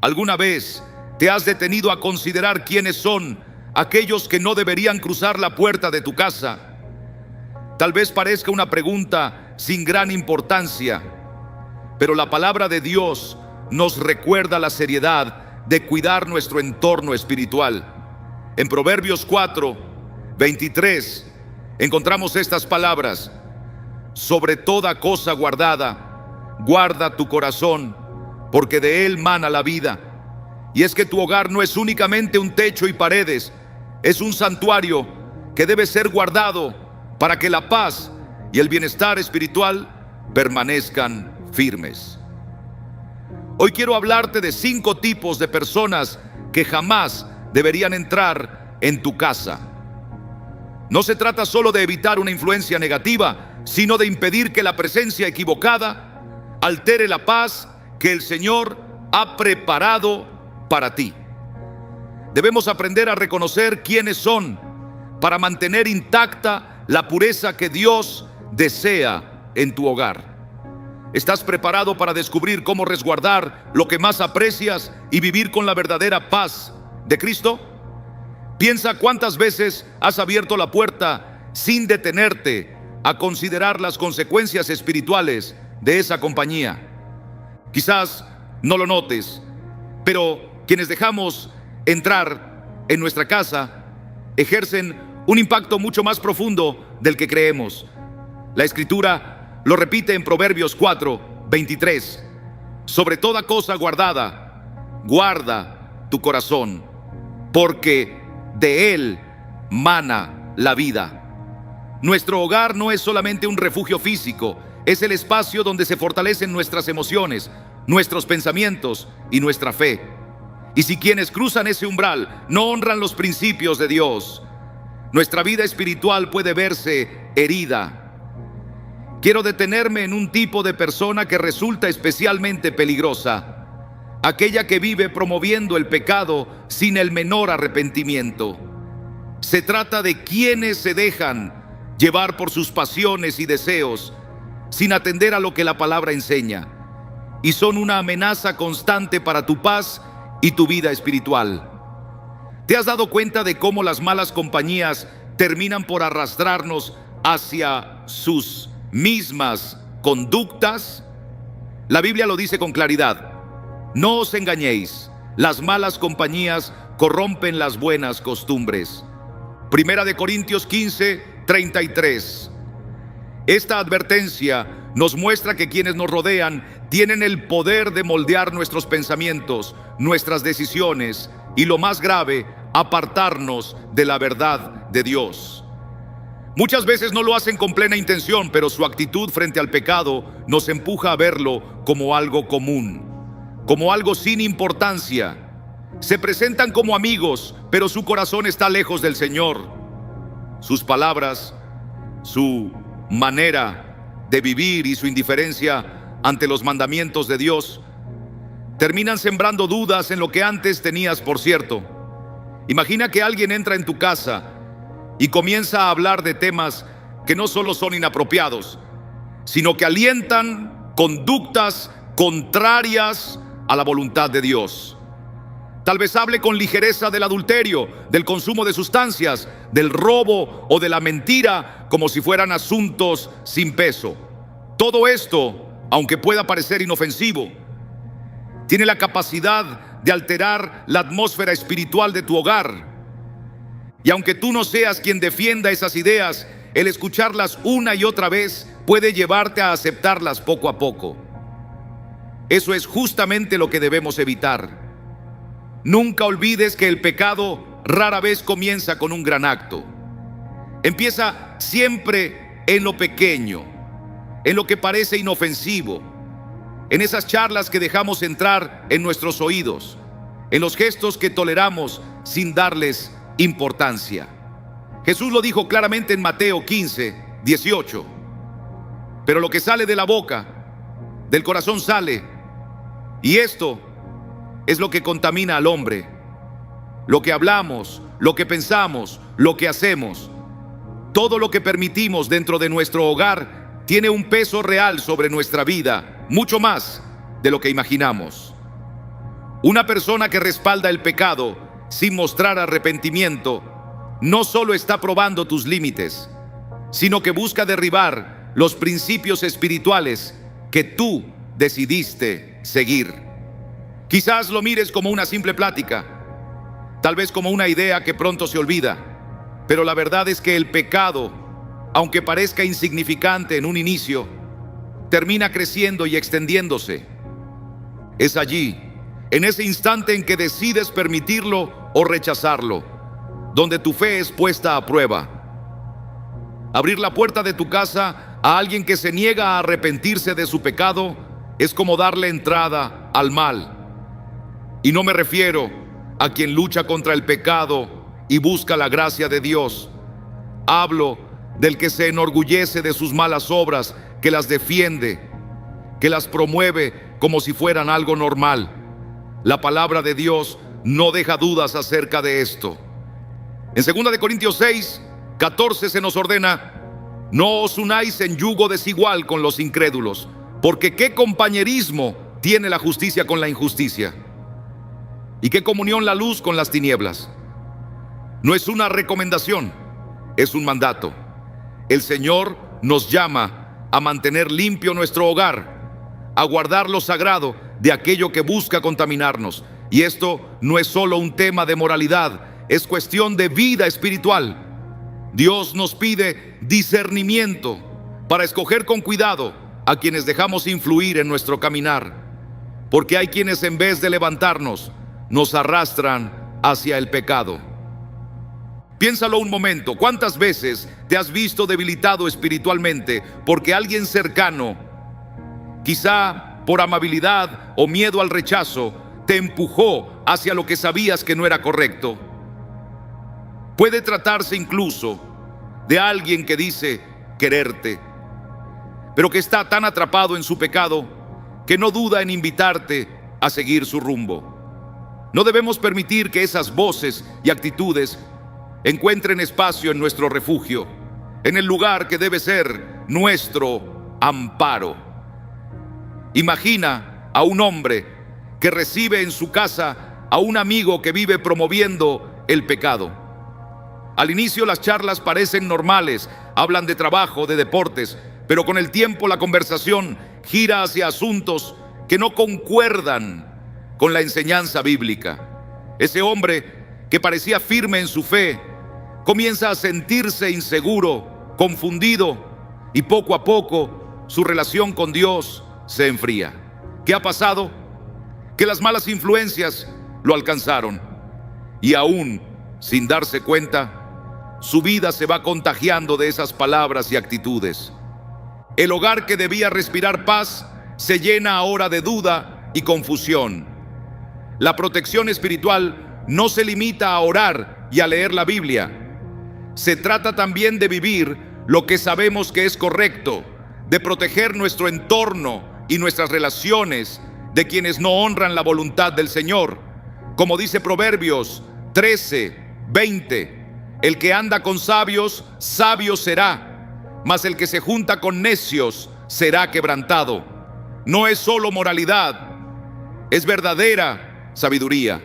¿Alguna vez te has detenido a considerar quiénes son aquellos que no deberían cruzar la puerta de tu casa? Tal vez parezca una pregunta sin gran importancia, pero la palabra de Dios nos recuerda la seriedad de cuidar nuestro entorno espiritual. En Proverbios 4:23 encontramos estas palabras: sobre toda cosa guardada, guarda tu corazón, porque de él mana la vida. Y es que tu hogar no es únicamente un techo y paredes, es un santuario que debe ser guardado para que la paz y el bienestar espiritual permanezcan firmes. Hoy quiero hablarte de 5 tipos de personas que jamás deberían entrar en tu casa. No se trata solo de evitar una influencia negativa, sino de impedir que la presencia equivocada altere la paz que el Señor ha preparado para ti. Debemos aprender a reconocer quiénes son para mantener intacta la pureza que Dios desea en tu hogar. ¿Estás preparado para descubrir cómo resguardar lo que más aprecias y vivir con la verdadera paz de Cristo? Piensa cuántas veces has abierto la puerta sin detenerte a considerar las consecuencias espirituales de esa compañía. Quizás no lo notes, pero quienes dejamos entrar en nuestra casa ejercen un impacto mucho más profundo del que creemos. La Escritura lo repite en Proverbios 4:23. Sobre toda cosa guardada, guarda tu corazón, porque de él mana la vida. Nuestro hogar no es solamente un refugio físico, es el espacio donde se fortalecen nuestras emociones, nuestros pensamientos y nuestra fe. Y si quienes cruzan ese umbral no honran los principios de Dios, nuestra vida espiritual puede verse herida. Quiero detenerme en un tipo de persona que resulta especialmente peligrosa: aquella que vive promoviendo el pecado sin el menor arrepentimiento. Se trata de quienes se dejan llevar por sus pasiones y deseos sin atender a lo que la palabra enseña, y son una amenaza constante para tu paz y tu vida espiritual. ¿Te has dado cuenta de cómo las malas compañías terminan por arrastrarnos hacia sus mismas conductas? La Biblia lo dice con claridad: no os engañéis, las malas compañías corrompen las buenas costumbres. Primera de Corintios 15:33. Esta advertencia nos muestra que quienes nos rodean tienen el poder de moldear nuestros pensamientos, nuestras decisiones y, lo más grave, apartarnos de la verdad de Dios. Muchas veces no lo hacen con plena intención, pero su actitud frente al pecado nos empuja a verlo como algo común, como algo sin importancia. Se presentan como amigos, pero su corazón está lejos del Señor. Sus palabras, su manera de vivir y su indiferencia ante los mandamientos de Dios terminan sembrando dudas en lo que antes tenías por cierto. Imagina que alguien entra en tu casa y comienza a hablar de temas que no solo son inapropiados, sino que alientan conductas contrarias a la voluntad de Dios. Tal vez hable con ligereza del adulterio, del consumo de sustancias, del robo o de la mentira, como si fueran asuntos sin peso. Todo esto, aunque pueda parecer inofensivo, tiene la capacidad de alterar la atmósfera espiritual de tu hogar. Y aunque tú no seas quien defienda esas ideas, el escucharlas una y otra vez puede llevarte a aceptarlas poco a poco. Eso es justamente lo que debemos evitar. Nunca olvides que el pecado rara vez comienza con un gran acto. Empieza siempre en lo pequeño, en lo que parece inofensivo, en esas charlas que dejamos entrar en nuestros oídos, en los gestos que toleramos sin darles importancia. Jesús lo dijo claramente en Mateo 15:18. Pero lo que sale de la boca, del corazón sale, y esto es lo que contamina al hombre. Lo que hablamos, lo que pensamos, lo que hacemos, todo lo que permitimos dentro de nuestro hogar tiene un peso real sobre nuestra vida, mucho más de lo que imaginamos. Una persona que respalda el pecado sin mostrar arrepentimiento no solo está probando tus límites, sino que busca derribar los principios espirituales que tú decidiste seguir. Quizás lo mires como una simple plática, tal vez como una idea que pronto se olvida, pero la verdad es que el pecado, aunque parezca insignificante en un inicio, termina creciendo y extendiéndose. Es allí, en ese instante en que decides permitirlo o rechazarlo, donde tu fe es puesta a prueba. Abrir la puerta de tu casa a alguien que se niega a arrepentirse de su pecado es como darle entrada al mal. Y no me refiero a quien lucha contra el pecado y busca la gracia de Dios. Hablo del que se enorgullece de sus malas obras, que las defiende, que las promueve como si fueran algo normal. La palabra de Dios no deja dudas acerca de esto. En 2 Corintios 6:14 se nos ordena: no os unáis en yugo desigual con los incrédulos, porque qué compañerismo tiene la justicia con la injusticia, y qué comunión la luz con las tinieblas. No es una recomendación, es un mandato. El Señor nos llama a mantener limpio nuestro hogar, a guardar lo sagrado de aquello que busca contaminarnos. Y esto no es solo un tema de moralidad, es cuestión de vida espiritual. Dios nos pide discernimiento para escoger con cuidado a quienes dejamos influir en nuestro caminar, porque hay quienes en vez de levantarnos, nos arrastran hacia el pecado. Piénsalo un momento, ¿cuántas veces te has visto debilitado espiritualmente porque alguien cercano, quizá por amabilidad o miedo al rechazo, te empujó hacia lo que sabías que no era correcto? Puede tratarse incluso de alguien que dice quererte, pero que está tan atrapado en su pecado que no duda en invitarte a seguir su rumbo. No debemos permitir que esas voces y actitudes encuentren espacio en nuestro refugio, en el lugar que debe ser nuestro amparo. Imagina a un hombre que recibe en su casa a un amigo que vive promoviendo el pecado. Al inicio las charlas parecen normales, hablan de trabajo, de deportes, pero con el tiempo la conversación gira hacia asuntos que no concuerdan con la enseñanza bíblica. Ese hombre que parecía firme en su fe comienza a sentirse inseguro, confundido, y poco a poco su relación con Dios se enfría. ¿Qué ha pasado? Que las malas influencias lo alcanzaron, y aún sin darse cuenta, su vida se va contagiando de esas palabras y actitudes. El hogar que debía respirar paz se llena ahora de duda y confusión. La protección espiritual no se limita a orar y a leer la Biblia. Se trata también de vivir lo que sabemos que es correcto, de proteger nuestro entorno y nuestras relaciones de quienes no honran la voluntad del Señor. Como dice Proverbios 13:20, el que anda con sabios, sabio será, mas el que se junta con necios será quebrantado. No es solo moralidad, es verdadera sabiduría.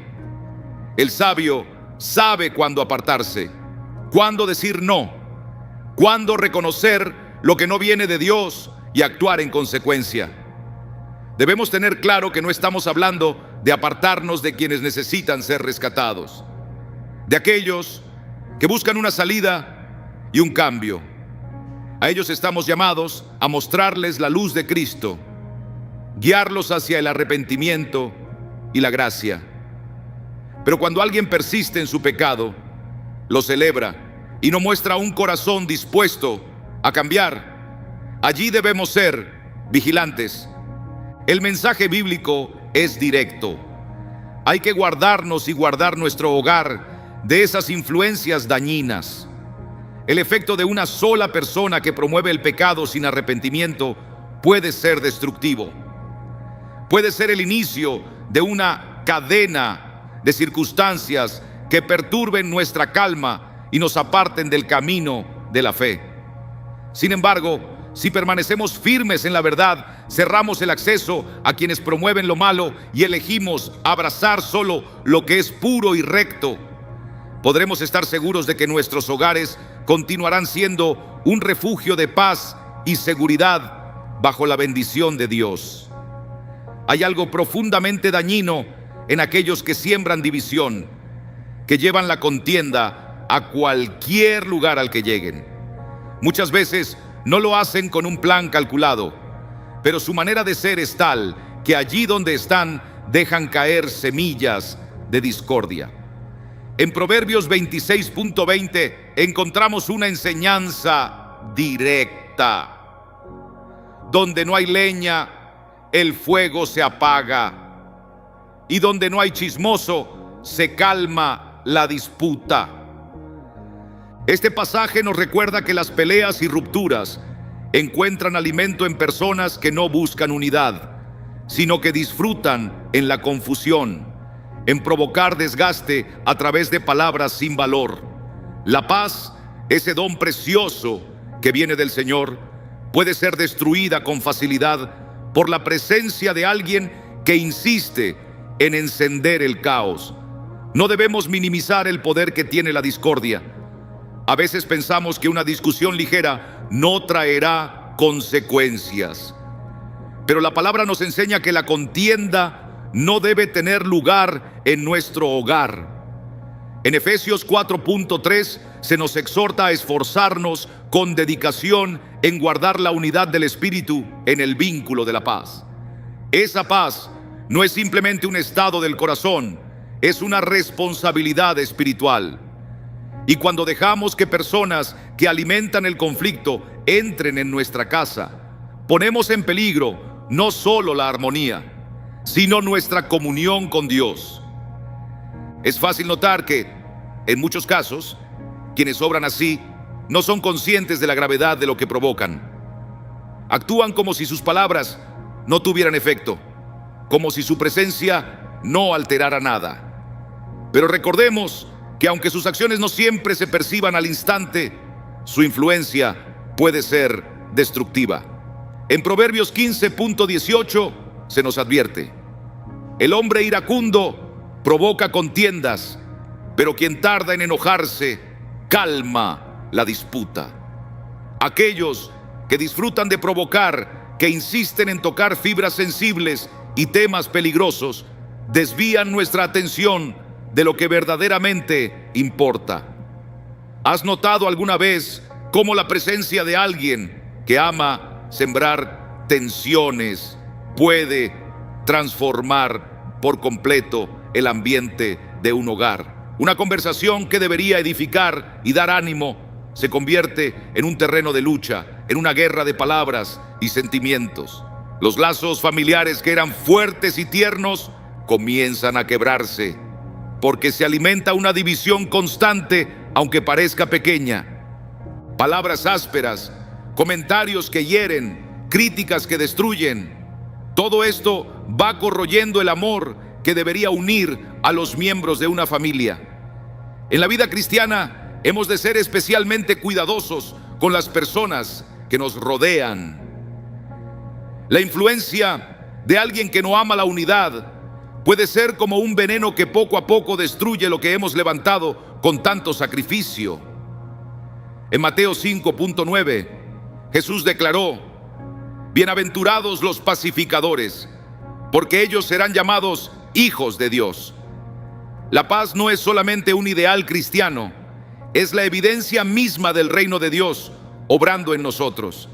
El sabio sabe cuándo apartarse, cuándo decir no, cuándo reconocer lo que no viene de Dios y actuar en consecuencia. Debemos tener claro que no estamos hablando de apartarnos de quienes necesitan ser rescatados, de aquellos que buscan una salida y un cambio. A ellos estamos llamados a mostrarles la luz de Cristo, guiarlos hacia el arrepentimiento y la gracia. Pero cuando alguien persiste en su pecado, lo celebra y no muestra un corazón dispuesto a cambiar, allí debemos ser vigilantes. El mensaje bíblico es directo. Hay que guardarnos y guardar nuestro hogar de esas influencias dañinas. El efecto de una sola persona que promueve el pecado sin arrepentimiento puede ser destructivo. Puede ser el inicio de una cadena de circunstancias que perturben nuestra calma y nos aparten del camino de la fe. Sin embargo, si permanecemos firmes en la verdad, cerramos el acceso a quienes promueven lo malo y elegimos abrazar solo lo que es puro y recto, podremos estar seguros de que nuestros hogares continuarán siendo un refugio de paz y seguridad bajo la bendición de Dios. Hay algo profundamente dañino en aquellos que siembran división, que llevan la contienda a cualquier lugar al que lleguen. Muchas veces no lo hacen con un plan calculado, pero su manera de ser es tal que allí donde están dejan caer semillas de discordia. En Proverbios 26.20 encontramos una enseñanza directa. Donde no hay leña, el fuego se apaga, y donde no hay chismoso, se calma la disputa. Este pasaje nos recuerda que las peleas y rupturas encuentran alimento en personas que no buscan unidad, sino que disfrutan en la confusión, en provocar desgaste a través de palabras sin valor. La paz, ese don precioso que viene del Señor, puede ser destruida con facilidad por la presencia de alguien que insiste en encender el caos. No debemos minimizar el poder que tiene la discordia. A veces pensamos que una discusión ligera no traerá consecuencias, pero la palabra nos enseña que la contienda no debe tener lugar en nuestro hogar. En Efesios 4.3 se nos exhorta a esforzarnos con dedicación en guardar la unidad del Espíritu en el vínculo de la paz. Esa paz no es simplemente un estado del corazón, es una responsabilidad espiritual. Y cuando dejamos que personas que alimentan el conflicto entren en nuestra casa, ponemos en peligro no solo la armonía, sino nuestra comunión con Dios. Es fácil notar que, en muchos casos, quienes obran así no son conscientes de la gravedad de lo que provocan. Actúan como si sus palabras no tuvieran efecto, como si su presencia no alterara nada. Pero recordemos que aunque sus acciones no siempre se perciban al instante, su influencia puede ser destructiva. En Proverbios 15.18 se nos advierte: el hombre iracundo provoca contiendas, pero quien tarda en enojarse calma la disputa. Aquellos que disfrutan de provocar, que insisten en tocar fibras sensibles y temas peligrosos, desvían nuestra atención de lo que verdaderamente importa. ¿Has notado alguna vez cómo la presencia de alguien que ama sembrar tensiones puede transformar por completo el ambiente de un hogar? Una conversación que debería edificar y dar ánimo se convierte en un terreno de lucha, en una guerra de palabras y sentimientos. Los lazos familiares que eran fuertes y tiernos comienzan a quebrarse, porque se alimenta una división constante, aunque parezca pequeña. Palabras ásperas, comentarios que hieren, críticas que destruyen. Todo esto va corroyendo el amor que debería unir a los miembros de una familia. En la vida cristiana hemos de ser especialmente cuidadosos con las personas que nos rodean. La influencia de alguien que no ama la unidad puede ser como un veneno que poco a poco destruye lo que hemos levantado con tanto sacrificio. En Mateo 5.9, Jesús declaró: bienaventurados los pacificadores, porque ellos serán llamados hijos de Dios. La paz no es solamente un ideal cristiano, es la evidencia misma del reino de Dios obrando en nosotros.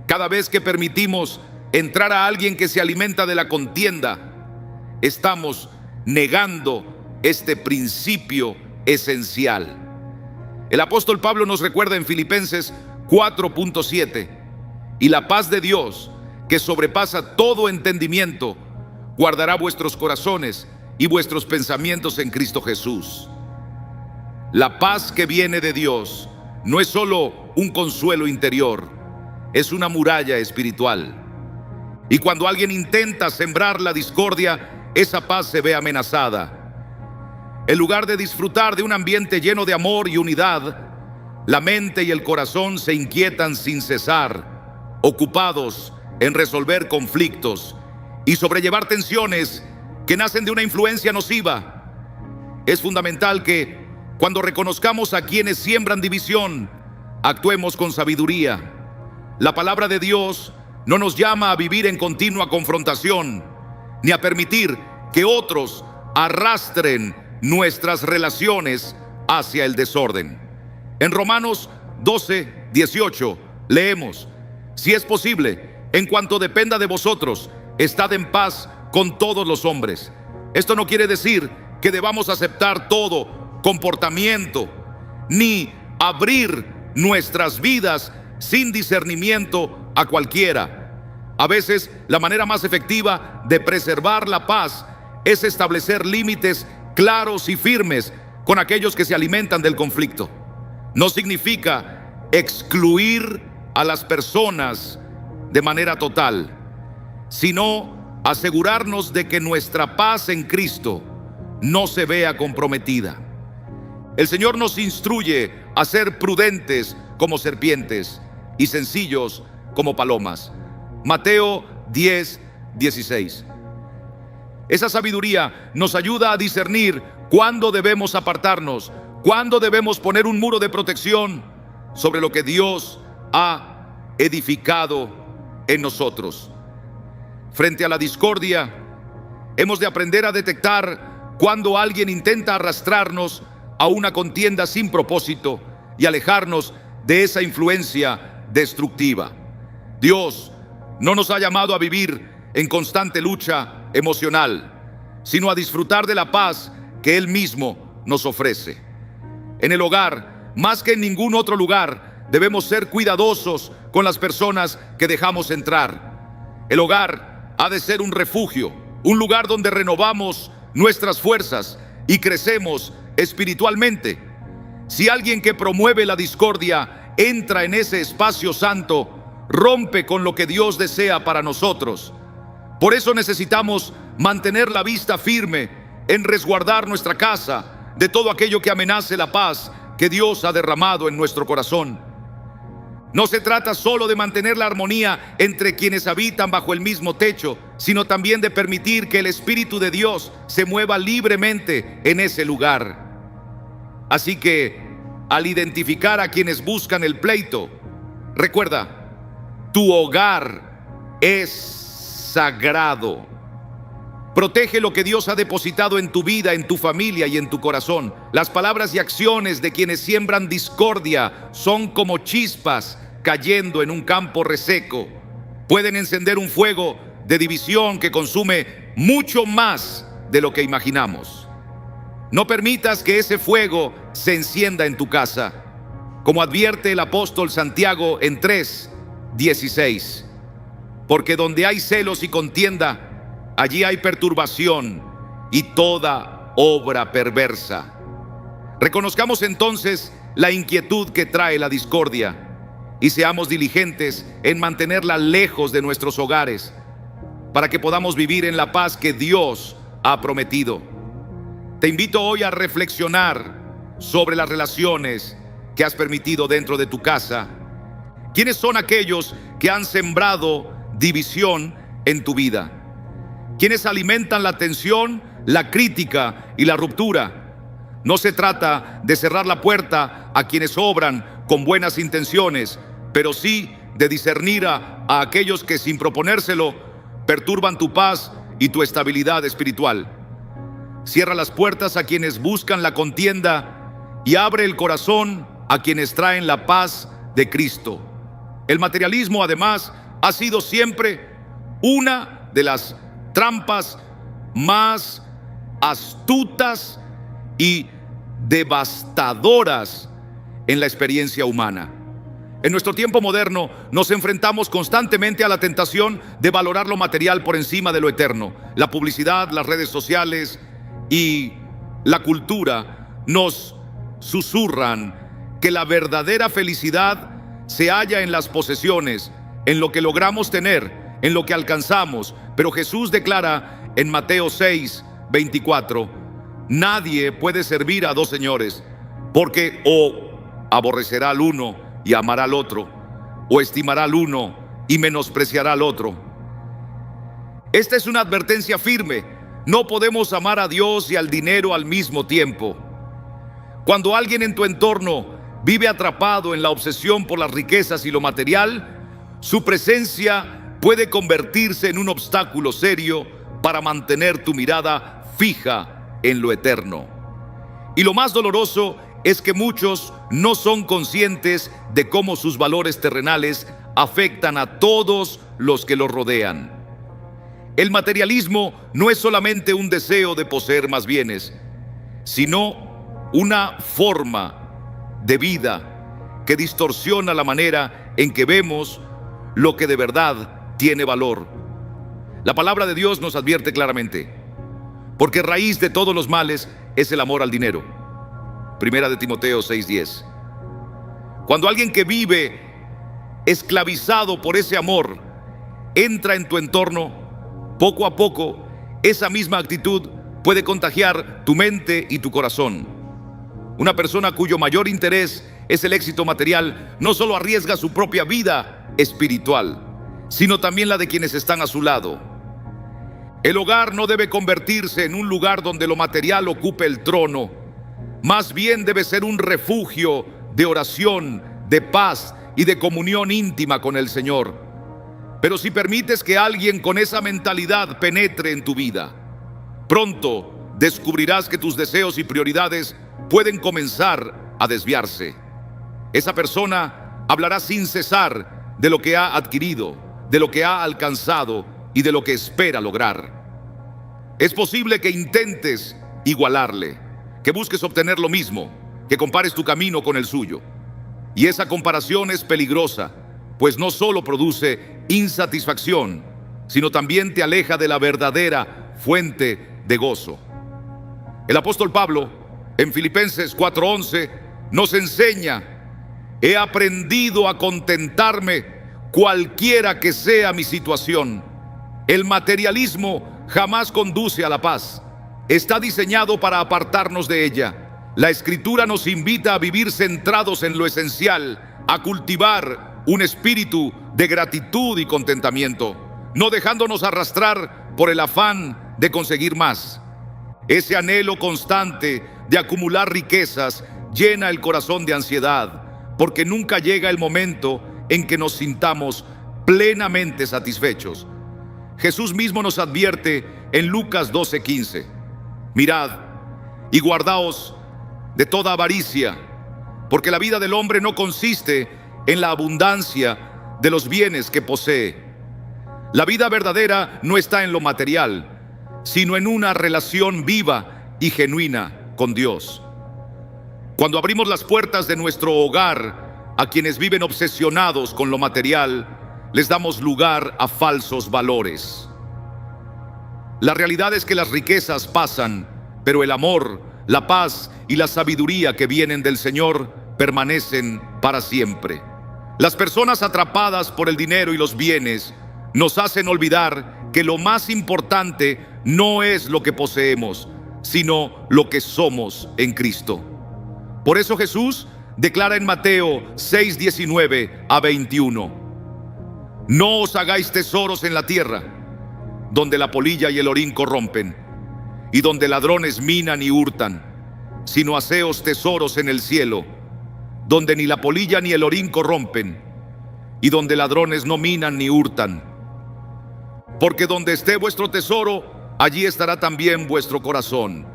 Cada vez que permitimos entrar a alguien que se alimenta de la contienda, estamos negando este principio esencial. El apóstol Pablo nos recuerda en Filipenses 4.7: y la paz de Dios, que sobrepasa todo entendimiento, guardará vuestros corazones y vuestros pensamientos en Cristo Jesús. La paz que viene de Dios no es solo un consuelo interior, es una muralla espiritual. Y cuando alguien intenta sembrar la discordia, esa paz se ve amenazada. En lugar de disfrutar de un ambiente lleno de amor y unidad, la mente y el corazón se inquietan sin cesar, ocupados en resolver conflictos y sobrellevar tensiones que nacen de una influencia nociva. Es fundamental que, cuando reconozcamos a quienes siembran división, actuemos con sabiduría. La palabra de Dios no nos llama a vivir en continua confrontación, ni a permitir que otros arrastren nuestras relaciones hacia el desorden. En Romanos 12:18 leemos: si es posible, en cuanto dependa de vosotros, estad en paz con todos los hombres. Esto no quiere decir que debamos aceptar todo comportamiento, ni abrir nuestras vidas sin discernimiento a cualquiera. A veces, la manera más efectiva de preservar la paz es establecer límites claros y firmes con aquellos que se alimentan del conflicto. No significa excluir a las personas de manera total, sino asegurarnos de que nuestra paz en Cristo no se vea comprometida. El Señor nos instruye a ser prudentes como serpientes y sencillos como palomas. Mateo 10:16. Esa sabiduría nos ayuda a discernir cuándo debemos apartarnos, cuándo debemos poner un muro de protección sobre lo que Dios ha edificado en nosotros. Frente a la discordia, hemos de aprender a detectar cuando alguien intenta arrastrarnos a una contienda sin propósito y alejarnos de esa influencia destructiva. Dios no nos ha llamado a vivir en constante lucha emocional, sino a disfrutar de la paz que Él mismo nos ofrece. En el hogar, más que en ningún otro lugar, debemos ser cuidadosos con las personas que dejamos entrar. El hogar ha de ser un refugio, un lugar donde renovamos nuestras fuerzas y crecemos espiritualmente. Si alguien que promueve la discordia entra en ese espacio santo, rompe con lo que Dios desea para nosotros. Por eso necesitamos mantener la vista firme en resguardar nuestra casa de todo aquello que amenace la paz que Dios ha derramado en nuestro corazón. No se trata solo de mantener la armonía entre quienes habitan bajo el mismo techo, sino también de permitir que el Espíritu de Dios se mueva libremente en ese lugar. Así que, al identificar a quienes buscan el pleito, recuerda, tu hogar es sagrado. Protege lo que Dios ha depositado en tu vida, en tu familia y en tu corazón. Las palabras y acciones de quienes siembran discordia son como chispas cayendo en un campo reseco. Pueden encender un fuego de división que consume mucho más de lo que imaginamos. No permitas que ese fuego se encienda en tu casa, como advierte el apóstol Santiago en 3:16. Porque donde hay celos y contienda, allí hay perturbación y toda obra perversa. Reconozcamos entonces la inquietud que trae la discordia y seamos diligentes en mantenerla lejos de nuestros hogares para que podamos vivir en la paz que Dios ha prometido. Te invito hoy a reflexionar sobre las relaciones que has permitido dentro de tu casa. ¿Quiénes son aquellos que han sembrado división en tu vida? ¿Quiénes alimentan la tensión, la crítica y la ruptura? No se trata de cerrar la puerta a quienes obran con buenas intenciones, pero sí de discernir a aquellos que, sin proponérselo, perturban tu paz y tu estabilidad espiritual. Cierra las puertas a quienes buscan la contienda y abre el corazón a quienes traen la paz de Cristo. El materialismo, además, ha sido siempre una de las trampas más astutas y devastadoras en la experiencia humana. En nuestro tiempo moderno nos enfrentamos constantemente a la tentación de valorar lo material por encima de lo eterno. La publicidad, las redes sociales y la cultura nos susurran que la verdadera felicidad se halla en las posesiones, en lo que logramos tener, en lo que alcanzamos. Pero Jesús declara en Mateo 6:24: nadie puede servir a dos señores, porque o aborrecerá al uno y amará al otro, o estimará al uno y menospreciará al otro. Esta es una advertencia firme. No podemos amar a Dios y al dinero al mismo tiempo. Cuando alguien en tu entorno vive atrapado en la obsesión por las riquezas y lo material, su presencia puede convertirse en un obstáculo serio para mantener tu mirada fija en lo eterno. Y lo más doloroso es que muchos no son conscientes de cómo sus valores terrenales afectan a todos los que los rodean. El materialismo no es solamente un deseo de poseer más bienes, sino una forma de vida que distorsiona la manera en que vemos lo que de verdad tiene valor. La palabra de Dios nos advierte claramente, porque raíz de todos los males es el amor al dinero. Primera de Timoteo 6:10. Cuando alguien que vive esclavizado por ese amor entra en tu entorno, poco a poco esa misma actitud puede contagiar tu mente y tu corazón. Una persona cuyo mayor interés es el éxito material no solo arriesga su propia vida espiritual, sino también la de quienes están a su lado. El hogar no debe convertirse en un lugar donde lo material ocupe el trono. Más bien debe ser un refugio de oración, de paz y de comunión íntima con el Señor. Pero si permites que alguien con esa mentalidad penetre en tu vida, pronto descubrirás que tus deseos y prioridades pueden comenzar a desviarse. Esa persona hablará sin cesar de lo que ha adquirido, de lo que ha alcanzado y de lo que espera lograr. Es posible que intentes igualarle, que busques obtener lo mismo, que compares tu camino con el suyo. Y esa comparación es peligrosa, pues no solo produce insatisfacción, sino también te aleja de la verdadera fuente de gozo. El apóstol Pablo, en Filipenses 4:11, nos enseña: he aprendido a contentarme cualquiera que sea mi situación. El materialismo jamás conduce a la paz. Está diseñado para apartarnos de ella. La Escritura nos invita a vivir centrados en lo esencial, a cultivar un espíritu de gratitud y contentamiento, no dejándonos arrastrar por el afán de conseguir más. Ese anhelo constante de acumular riquezas llena el corazón de ansiedad, porque nunca llega el momento en que nos sintamos plenamente satisfechos. Jesús mismo nos advierte en Lucas 12:15: mirad y guardaos de toda avaricia, porque la vida del hombre no consiste en la abundancia de los bienes que posee. La vida verdadera no está en lo material, sino en una relación viva y genuina con Dios. Cuando abrimos las puertas de nuestro hogar a quienes viven obsesionados con lo material, les damos lugar a falsos valores. La realidad es que las riquezas pasan, pero el amor, la paz y la sabiduría que vienen del Señor permanecen para siempre. Las personas atrapadas por el dinero y los bienes nos hacen olvidar que lo más importante no es lo que poseemos, sino lo que somos en Cristo. Por eso Jesús declara en Mateo 6:19-21: no os hagáis tesoros en la tierra, donde la polilla y el orín corrompen, y donde ladrones minan y hurtan, sino haceos tesoros en el cielo, donde ni la polilla ni el orín corrompen, y donde ladrones no minan ni hurtan. Porque donde esté vuestro tesoro, allí estará también vuestro corazón.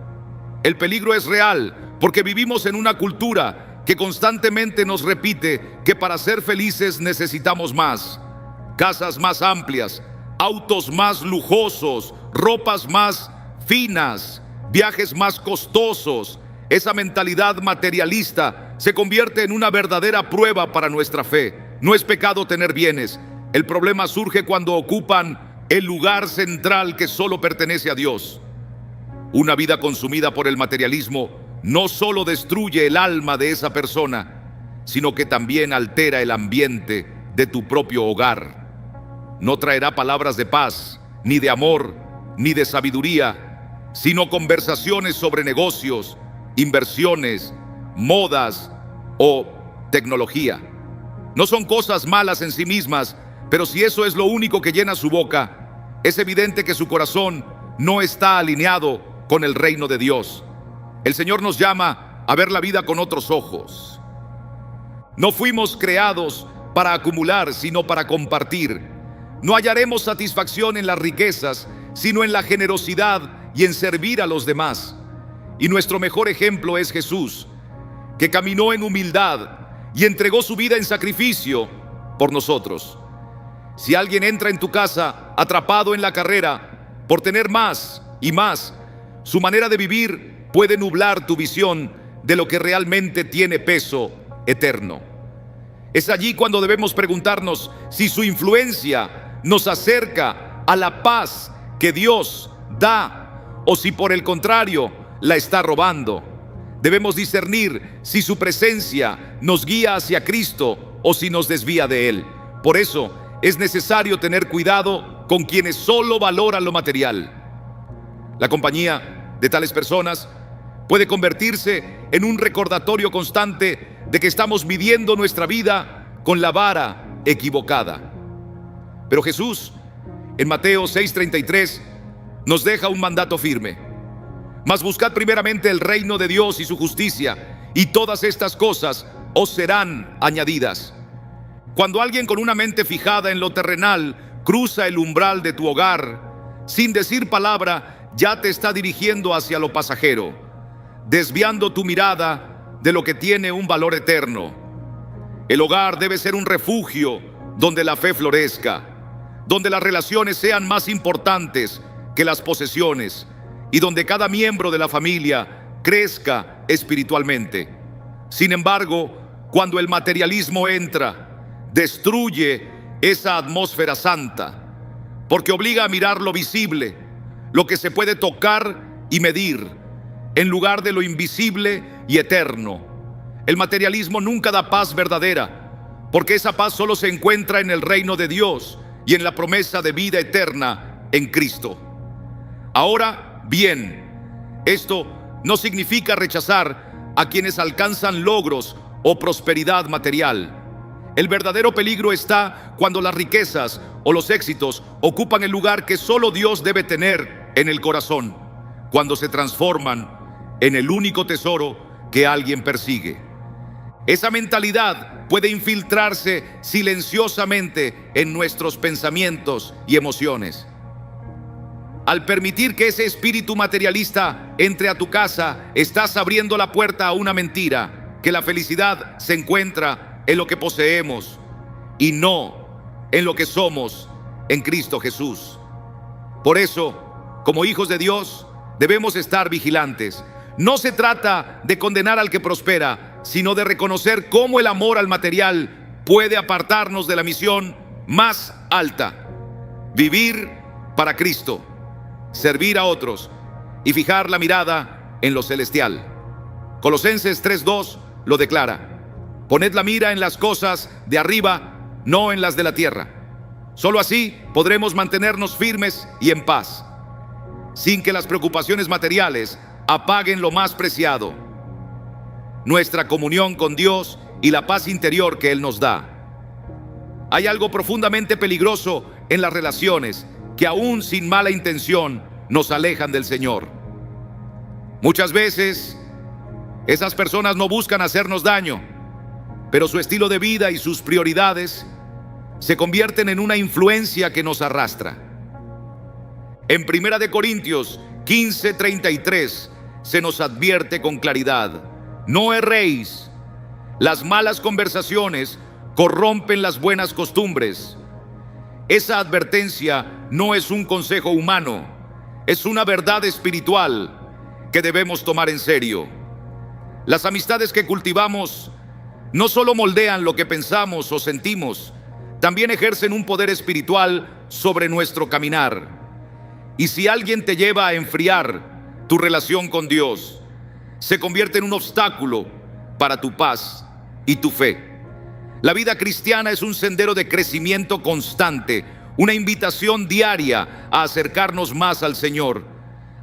El peligro es real, porque vivimos en una cultura que constantemente nos repite que para ser felices necesitamos más: casas más amplias, autos más lujosos, ropas más finas, viajes más costosos. Esa mentalidad materialista se convierte en una verdadera prueba para nuestra fe. No es pecado tener bienes. El problema surge cuando ocupan el lugar central que solo pertenece a Dios. Una vida consumida por el materialismo no solo destruye el alma de esa persona, sino que también altera el ambiente de tu propio hogar. No traerá palabras de paz, ni de amor, ni de sabiduría, sino conversaciones sobre negocios, inversiones, modas o tecnología. No son cosas malas en sí mismas, Pero si eso es lo único que llena su boca, es evidente que su corazón no está alineado con el reino de Dios. El Señor nos llama a ver la vida con otros ojos. No fuimos creados para acumular, sino para compartir. No hallaremos satisfacción en las riquezas, sino en la generosidad y en servir a los demás. Y nuestro mejor ejemplo es Jesús, que caminó en humildad y entregó su vida en sacrificio por nosotros. Si alguien entra en tu casa atrapado en la carrera por tener más y más, su manera de vivir puede nublar tu visión de lo que realmente tiene peso eterno. Es allí cuando debemos preguntarnos si su influencia nos acerca a la paz que Dios da o si por el contrario la está robando. Debemos discernir si su presencia nos guía hacia Cristo o si nos desvía de Él. Por eso es necesario tener cuidado con quienes solo valoran lo material. La compañía de tales personas puede convertirse en un recordatorio constante de que estamos midiendo nuestra vida con la vara equivocada. Pero Jesús, en Mateo 6:33, nos deja un mandato firme. Mas buscad primeramente el reino de Dios y su justicia, y todas estas cosas os serán añadidas. Cuando alguien con una mente fijada en lo terrenal cruza el umbral de tu hogar, sin decir palabra, ya te está dirigiendo hacia lo pasajero, desviando tu mirada de lo que tiene un valor eterno. El hogar debe ser un refugio donde la fe florezca, donde las relaciones sean más importantes que las posesiones y donde cada miembro de la familia crezca espiritualmente. Sin embargo, cuando el materialismo entra, destruye esa atmósfera santa, porque obliga a mirar lo visible, lo que se puede tocar y medir, en lugar de lo invisible y eterno. El materialismo nunca da paz verdadera, porque esa paz solo se encuentra en el reino de Dios y en la promesa de vida eterna en Cristo. Ahora bien, esto no significa rechazar a quienes alcanzan logros o prosperidad material. El verdadero peligro está cuando las riquezas o los éxitos ocupan el lugar que solo Dios debe tener en el corazón, cuando se transforman en el único tesoro que alguien persigue. Esa mentalidad puede infiltrarse silenciosamente en nuestros pensamientos y emociones. Al permitir que ese espíritu materialista entre a tu casa, estás abriendo la puerta a una mentira, que la felicidad se encuentra en lo que poseemos y no en lo que somos en Cristo Jesús. Por eso, como hijos de Dios, debemos estar vigilantes. No se trata de condenar al que prospera, sino de reconocer cómo el amor al material puede apartarnos de la misión más alta: vivir para Cristo, servir a otros y fijar la mirada en lo celestial. Colosenses 3:2 lo declara: poned la mira en las cosas de arriba, no en las de la tierra. Solo así podremos mantenernos firmes y en paz, sin que las preocupaciones materiales apaguen lo más preciado: nuestra comunión con Dios y la paz interior que Él nos da. Hay algo profundamente peligroso en las relaciones que aún sin mala intención nos alejan del Señor. Muchas veces esas personas no buscan hacernos daño, pero su estilo de vida y sus prioridades se convierten en una influencia que nos arrastra. En 1 Corintios 15:33 se nos advierte con claridad: no erréis, las malas conversaciones corrompen las buenas costumbres. Esa advertencia no es un consejo humano, es una verdad espiritual que debemos tomar en serio. Las amistades que cultivamos no solo moldean lo que pensamos o sentimos, también ejercen un poder espiritual sobre nuestro caminar. Y si alguien te lleva a enfriar tu relación con Dios, se convierte en un obstáculo para tu paz y tu fe. La vida cristiana es un sendero de crecimiento constante, una invitación diaria a acercarnos más al Señor,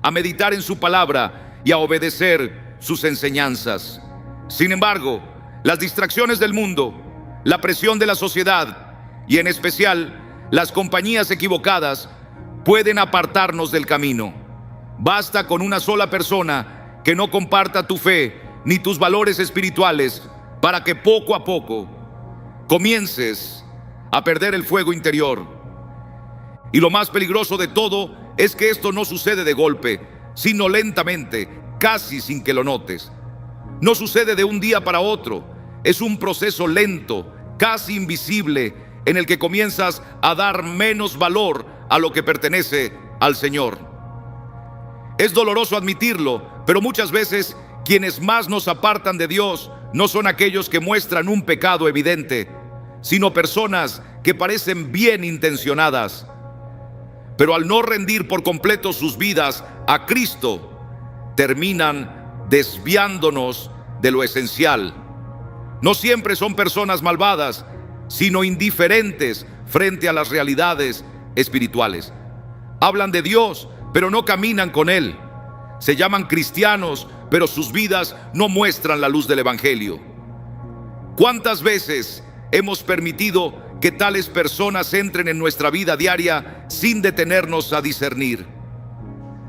a meditar en su palabra y a obedecer sus enseñanzas. Sin embargo, las distracciones del mundo, la presión de la sociedad y en especial las compañías equivocadas pueden apartarnos del camino. Basta con una sola persona que no comparta tu fe ni tus valores espirituales para que poco a poco comiences a perder el fuego interior. Y lo más peligroso de todo es que esto no sucede de golpe, sino lentamente, casi sin que lo notes. No sucede de un día para otro, es un proceso lento, casi invisible, en el que comienzas a dar menos valor a lo que pertenece al Señor. Es doloroso admitirlo, pero muchas veces quienes más nos apartan de Dios no son aquellos que muestran un pecado evidente, sino personas que parecen bien intencionadas, pero al no rendir por completo sus vidas a Cristo, terminan desviándonos de lo esencial. No siempre son personas malvadas, sino indiferentes frente a las realidades espirituales. Hablan de Dios, pero no caminan con Él. Se llaman cristianos, pero sus vidas no muestran la luz del Evangelio. ¿Cuántas veces hemos permitido que tales personas entren en nuestra vida diaria sin detenernos a discernir?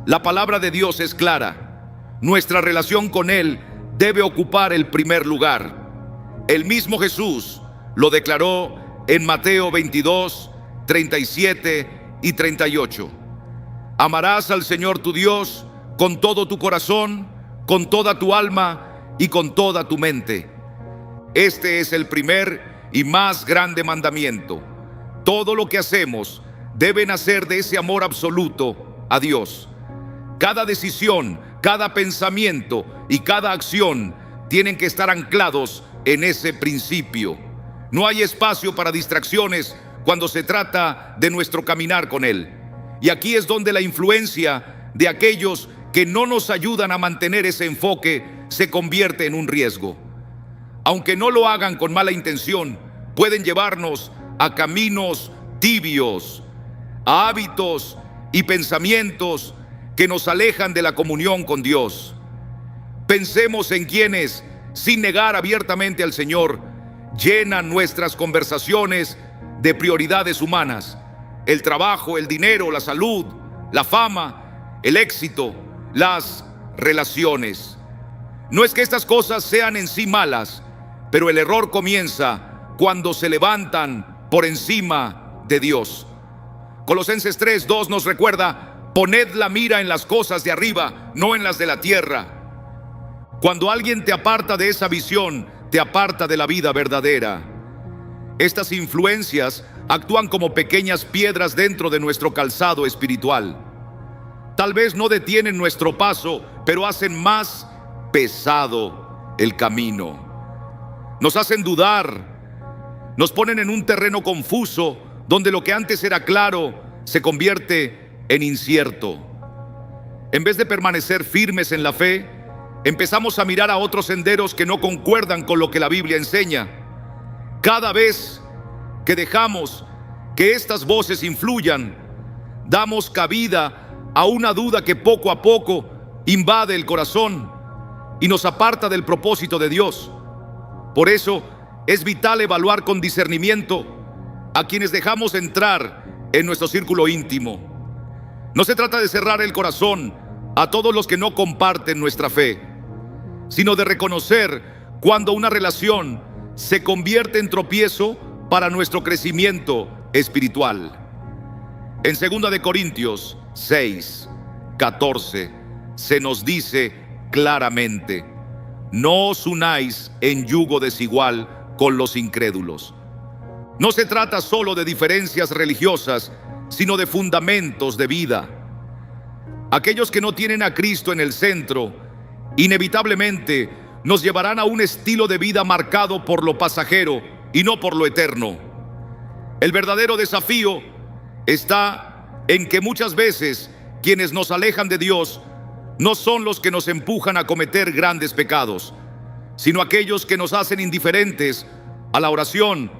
La palabra de Dios es clara. Nuestra relación con Él debe ocupar el primer lugar. El mismo Jesús lo declaró en Mateo 22, 37 y 38. Amarás al Señor tu Dios con todo tu corazón, con toda tu alma y con toda tu mente. Este es el primer y más grande mandamiento. Todo lo que hacemos debe nacer de ese amor absoluto a Dios. Cada decisión, cada pensamiento y cada acción tienen que estar anclados en ese principio. No hay espacio para distracciones cuando se trata de nuestro caminar con Él. Y aquí es donde la influencia de aquellos que no nos ayudan a mantener ese enfoque se convierte en un riesgo. Aunque no lo hagan con mala intención, pueden llevarnos a caminos tibios, a hábitos y pensamientos que nos alejan de la comunión con Dios. Pensemos en quienes, sin negar abiertamente al Señor, llenan nuestras conversaciones de prioridades humanas: el trabajo, el dinero, la salud, la fama, el éxito, las relaciones. No es que estas cosas sean en sí malas, pero el error comienza cuando se levantan por encima de Dios. Colosenses 3:2 nos recuerda: poned la mira en las cosas de arriba, no en las de la tierra. Cuando alguien te aparta de esa visión, te aparta de la vida verdadera. Estas influencias actúan como pequeñas piedras dentro de nuestro calzado espiritual. Tal vez no detienen nuestro paso, pero hacen más pesado el camino. Nos hacen dudar, nos ponen en un terreno confuso donde lo que antes era claro se convierte en incierto. En vez de permanecer firmes en la fe, empezamos a mirar a otros senderos que no concuerdan con lo que la Biblia enseña. Cada vez que dejamos que estas voces influyan, damos cabida a una duda que poco a poco invade el corazón y nos aparta del propósito de Dios. Por eso es vital evaluar con discernimiento a quienes dejamos entrar en nuestro círculo íntimo. No se trata de cerrar el corazón a todos los que no comparten nuestra fe, sino de reconocer cuando una relación se convierte en tropiezo para nuestro crecimiento espiritual. En 2 de Corintios 6:14 se nos dice claramente: no os unáis en yugo desigual con los incrédulos. No se trata solo de diferencias religiosas, sino de fundamentos de vida. Aquellos que no tienen a Cristo en el centro, inevitablemente nos llevarán a un estilo de vida marcado por lo pasajero y no por lo eterno. El verdadero desafío está en que muchas veces quienes nos alejan de Dios no son los que nos empujan a cometer grandes pecados, sino aquellos que nos hacen indiferentes a la oración,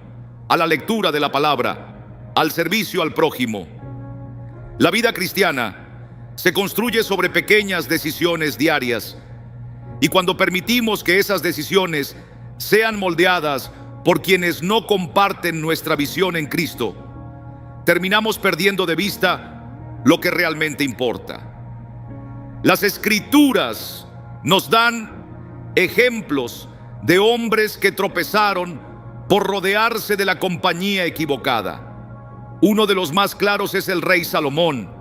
a la lectura de la palabra, al servicio al prójimo. La vida cristiana se construye sobre pequeñas decisiones diarias, y cuando permitimos que esas decisiones sean moldeadas por quienes no comparten nuestra visión en Cristo, terminamos perdiendo de vista lo que realmente importa. Las Escrituras nos dan ejemplos de hombres que tropezaron por rodearse de la compañía equivocada. Uno de los más claros es el rey Salomón,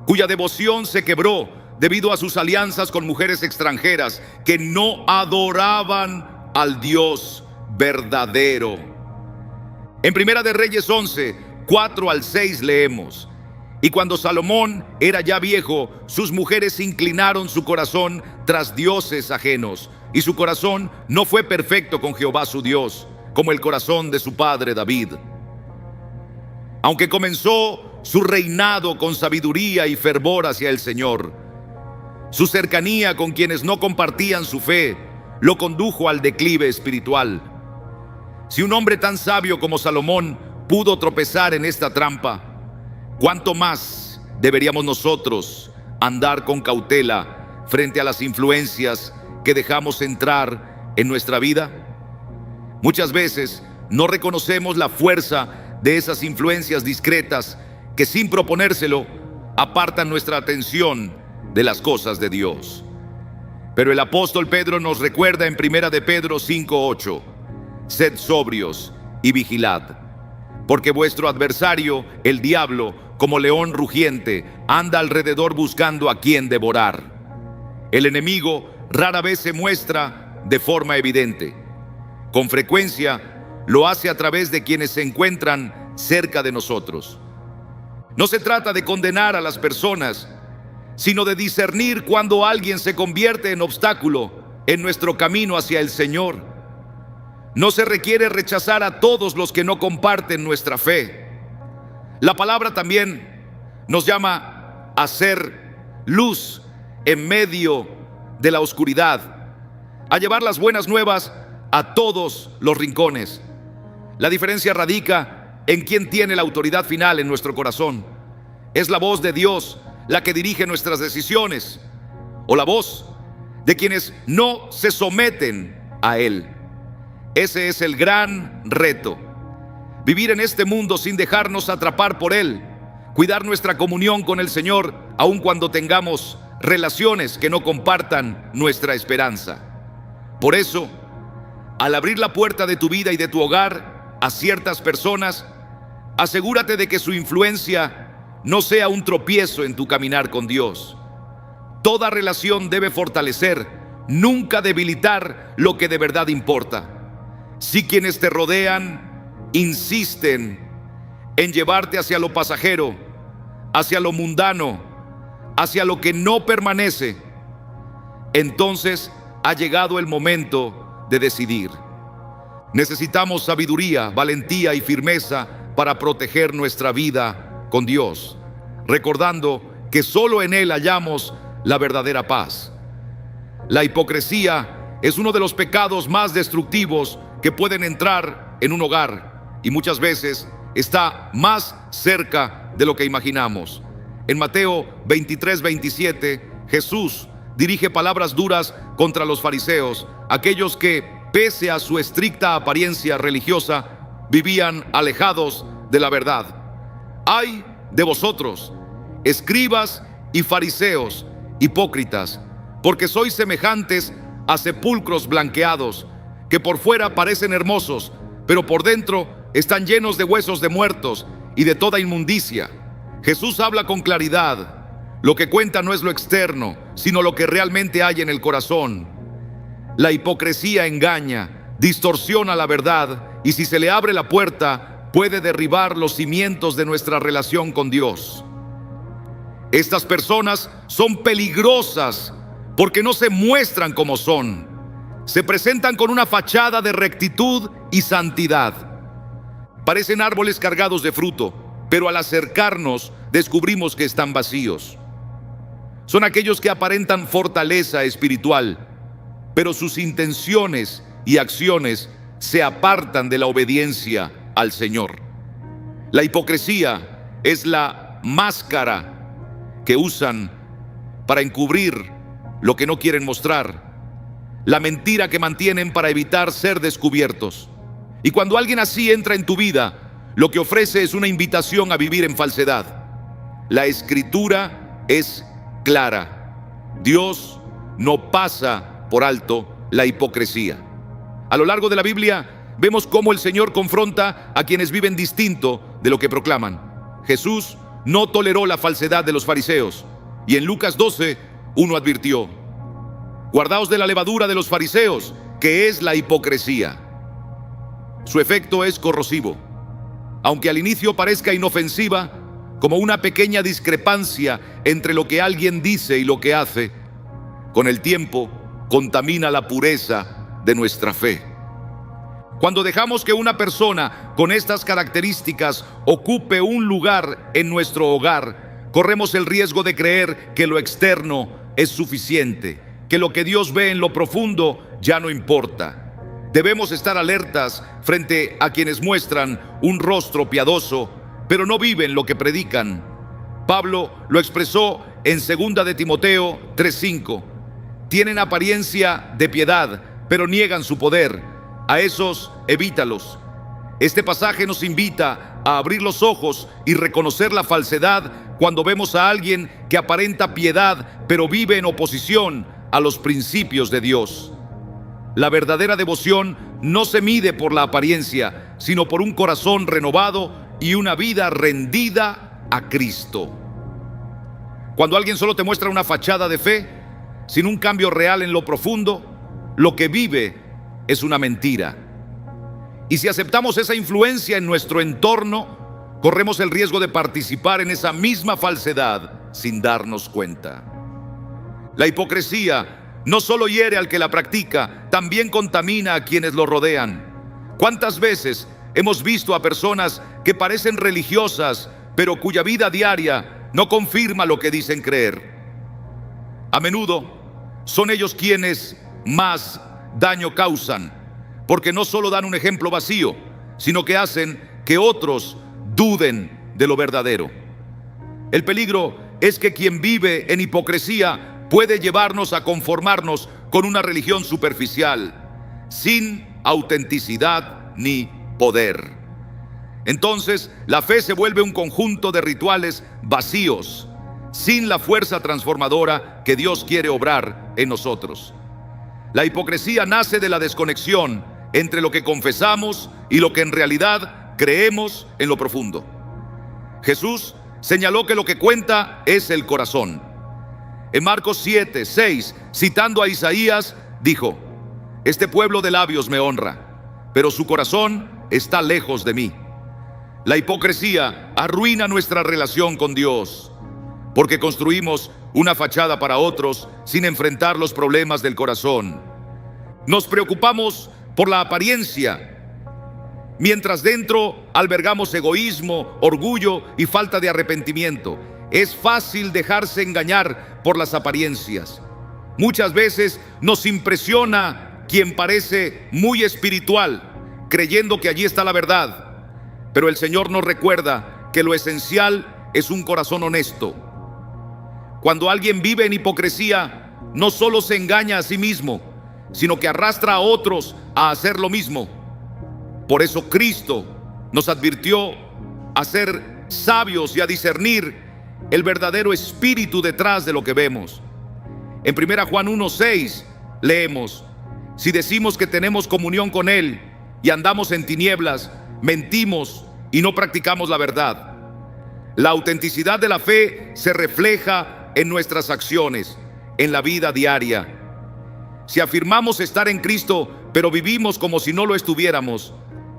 cuya devoción se quebró debido a sus alianzas con mujeres extranjeras que no adoraban al Dios verdadero. En Primera de Reyes 11, 4 al 6 leemos: y cuando Salomón era ya viejo, sus mujeres inclinaron su corazón tras dioses ajenos, y su corazón no fue perfecto con Jehová su Dios, como el corazón de su padre David. Aunque comenzó su reinado con sabiduría y fervor hacia el Señor, su cercanía con quienes no compartían su fe lo condujo al declive espiritual. Si un hombre tan sabio como Salomón pudo tropezar en esta trampa, ¿cuánto más deberíamos nosotros andar con cautela frente a las influencias que dejamos entrar en nuestra vida? Muchas veces no reconocemos la fuerza de esas influencias discretas que, sin proponérselo, apartan nuestra atención de las cosas de Dios. Pero el apóstol Pedro nos recuerda en Primera de Pedro 5:8: sed sobrios y vigilad, porque vuestro adversario, el diablo, como león rugiente, anda alrededor buscando a quien devorar. El enemigo rara vez se muestra de forma evidente. Con frecuencia lo hace a través de quienes se encuentran cerca de nosotros. No se trata de condenar a las personas, sino de discernir cuando alguien se convierte en obstáculo en nuestro camino hacia el Señor. No se requiere rechazar a todos los que no comparten nuestra fe. La palabra también nos llama a ser luz en medio de la oscuridad, a llevar las buenas nuevas a todos los rincones. La diferencia radica en quién tiene la autoridad final en nuestro corazón. ¿Es la voz de Dios la que dirige nuestras decisiones, o la voz de quienes no se someten a Él? Ese es el gran reto: vivir en este mundo sin dejarnos atrapar por Él, cuidar nuestra comunión con el Señor aun cuando tengamos relaciones que no compartan nuestra esperanza. Por eso, al abrir la puerta de tu vida y de tu hogar a ciertas personas, asegúrate de que su influencia no sea un tropiezo en tu caminar con Dios. Toda relación debe fortalecer, nunca debilitar lo que de verdad importa. Si quienes te rodean insisten en llevarte hacia lo pasajero, hacia lo mundano, hacia lo que no permanece, entonces ha llegado el momento de decidir. Necesitamos sabiduría, valentía y firmeza para proteger nuestra vida con Dios, recordando que solo en Él hallamos la verdadera paz. La hipocresía es uno de los pecados más destructivos que pueden entrar en un hogar, y muchas veces está más cerca de lo que imaginamos. En Mateo 23:27, Jesús dirige palabras duras contra los fariseos, aquellos que, pese a su estricta apariencia religiosa, vivían alejados de la verdad. ¡Ay de vosotros, escribas y fariseos, hipócritas, porque sois semejantes a sepulcros blanqueados, que por fuera parecen hermosos, pero por dentro están llenos de huesos de muertos y de toda inmundicia! Jesús habla con claridad. Lo que cuenta no es lo externo, sino lo que realmente hay en el corazón. La hipocresía engaña, distorsiona la verdad, y si se le abre la puerta, puede derribar los cimientos de nuestra relación con Dios. Estas personas son peligrosas porque no se muestran como son. Se presentan con una fachada de rectitud y santidad. Parecen árboles cargados de fruto, pero al acercarnos descubrimos que están vacíos. Son aquellos que aparentan fortaleza espiritual, pero sus intenciones y acciones se apartan de la obediencia al Señor. La hipocresía es la máscara que usan para encubrir lo que no quieren mostrar, la mentira que mantienen para evitar ser descubiertos. Y cuando alguien así entra en tu vida, lo que ofrece es una invitación a vivir en falsedad. La Escritura es clara. Dios no pasa por alto la hipocresía. A lo largo de la Biblia vemos cómo el Señor confronta a quienes viven distinto de lo que proclaman. Jesús no toleró la falsedad de los fariseos, y en Lucas 12, uno advirtió: guardaos de la levadura de los fariseos, que es la hipocresía. Su efecto es corrosivo. Aunque al inicio parezca inofensiva, como una pequeña discrepancia entre lo que alguien dice y lo que hace, con el tiempo contamina la pureza de nuestra fe. Cuando dejamos que una persona con estas características ocupe un lugar en nuestro hogar, corremos el riesgo de creer que lo externo es suficiente, que lo que Dios ve en lo profundo ya no importa. Debemos estar alertas frente a quienes muestran un rostro piadoso, pero no viven lo que predican. Pablo lo expresó en 2 de Timoteo 3:5. Tienen apariencia de piedad, pero niegan su poder. A esos, evítalos. Este pasaje nos invita a abrir los ojos y reconocer la falsedad cuando vemos a alguien que aparenta piedad, pero vive en oposición a los principios de Dios. La verdadera devoción no se mide por la apariencia, sino por un corazón renovado y una vida rendida a Cristo. Cuando alguien solo te muestra una fachada de fe, sin un cambio real en lo profundo, lo que vive es una mentira. Y si aceptamos esa influencia en nuestro entorno, corremos el riesgo de participar en esa misma falsedad sin darnos cuenta. La hipocresía no solo hiere al que la practica, también contamina a quienes lo rodean. ¿Cuántas veces hemos visto a personas que parecen religiosas, pero cuya vida diaria no confirma lo que dicen creer? A menudo son ellos quienes más daño causan, porque no solo dan un ejemplo vacío, sino que hacen que otros duden de lo verdadero. El peligro es que quien vive en hipocresía puede llevarnos a conformarnos con una religión superficial, sin autenticidad ni poder. Entonces, la fe se vuelve un conjunto de rituales vacíos, sin la fuerza transformadora que Dios quiere obrar en nosotros. La hipocresía nace de la desconexión entre lo que confesamos y lo que en realidad creemos en lo profundo. Jesús señaló que lo que cuenta es el corazón. En Marcos 7:6, citando a Isaías, dijo: este pueblo de labios me honra, pero su corazón está lejos de mí. La hipocresía arruina nuestra relación con Dios, porque construimos una fachada para otros sin enfrentar los problemas del corazón. Nos preocupamos por la apariencia, mientras dentro albergamos egoísmo, orgullo y falta de arrepentimiento. Es fácil dejarse engañar por las apariencias. Muchas veces nos impresiona quien parece muy espiritual, creyendo que allí está la verdad. Pero el Señor nos recuerda que lo esencial es un corazón honesto. Cuando alguien vive en hipocresía, no solo se engaña a sí mismo, sino que arrastra a otros a hacer lo mismo. Por eso Cristo nos advirtió a ser sabios y a discernir el verdadero espíritu detrás de lo que vemos. En 1 Juan 1:6 leemos: si decimos que tenemos comunión con Él y andamos en tinieblas, mentimos y no practicamos la verdad. La autenticidad de la fe se refleja en nuestras acciones, en la vida diaria. Si afirmamos estar en Cristo, pero vivimos como si no lo estuviéramos,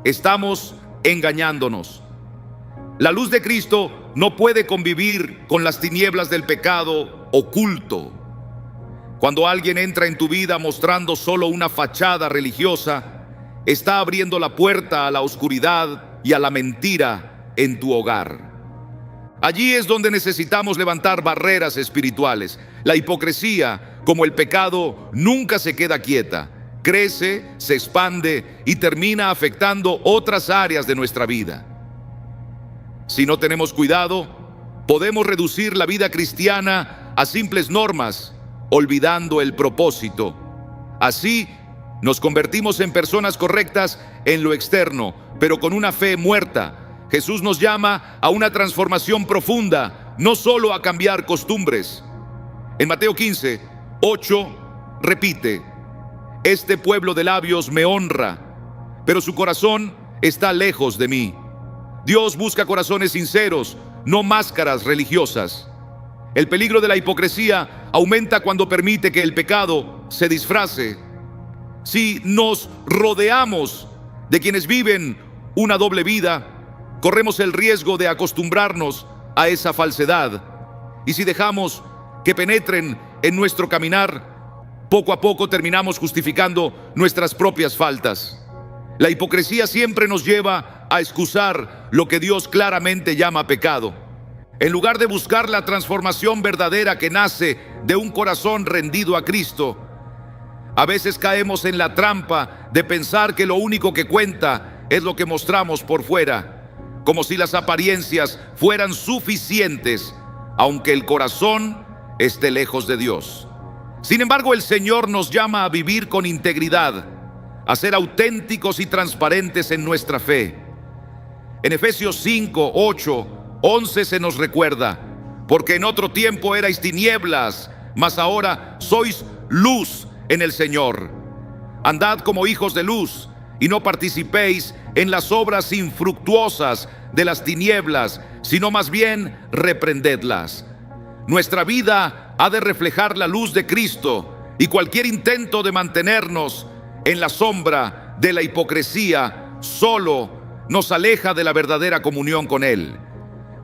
estamos engañándonos. La luz de Cristo no puede convivir con las tinieblas del pecado oculto. Cuando alguien entra en tu vida mostrando solo una fachada religiosa, está abriendo la puerta a la oscuridad y a la mentira en tu hogar. Allí es donde necesitamos levantar barreras espirituales. La hipocresía, como el pecado, nunca se queda quieta. Crece, se expande y termina afectando otras áreas de nuestra vida. Si no tenemos cuidado, podemos reducir la vida cristiana a simples normas, olvidando el propósito. Así Nos convertimos en personas correctas en lo externo, pero con una fe muerta. Jesús nos llama a una transformación profunda, no solo a cambiar costumbres. En Mateo 15, 8, repite: este pueblo de labios me honra, pero su corazón está lejos de mí. Dios busca corazones sinceros, no máscaras religiosas. El peligro de la hipocresía aumenta cuando permite que el pecado se disfrace. Si nos rodeamos de quienes viven una doble vida, corremos el riesgo de acostumbrarnos a esa falsedad. Y si dejamos que penetren en nuestro caminar, poco a poco terminamos justificando nuestras propias faltas. La hipocresía siempre nos lleva a excusar lo que Dios claramente llama pecado. En lugar de buscar la transformación verdadera que nace de un corazón rendido a Cristo, a veces caemos en la trampa de pensar que lo único que cuenta es lo que mostramos por fuera, como si las apariencias fueran suficientes, aunque el corazón esté lejos de Dios. Sin embargo, el Señor nos llama a vivir con integridad, a ser auténticos y transparentes en nuestra fe. En Efesios 5, 8, 11 se nos recuerda: porque en otro tiempo erais tinieblas, mas ahora sois luz en el Señor. Andad como hijos de luz, y no participéis en las obras infructuosas de las tinieblas, sino más bien reprendedlas. Nuestra vida ha de reflejar la luz de Cristo, y cualquier intento de mantenernos en la sombra de la hipocresía solo nos aleja de la verdadera comunión con Él.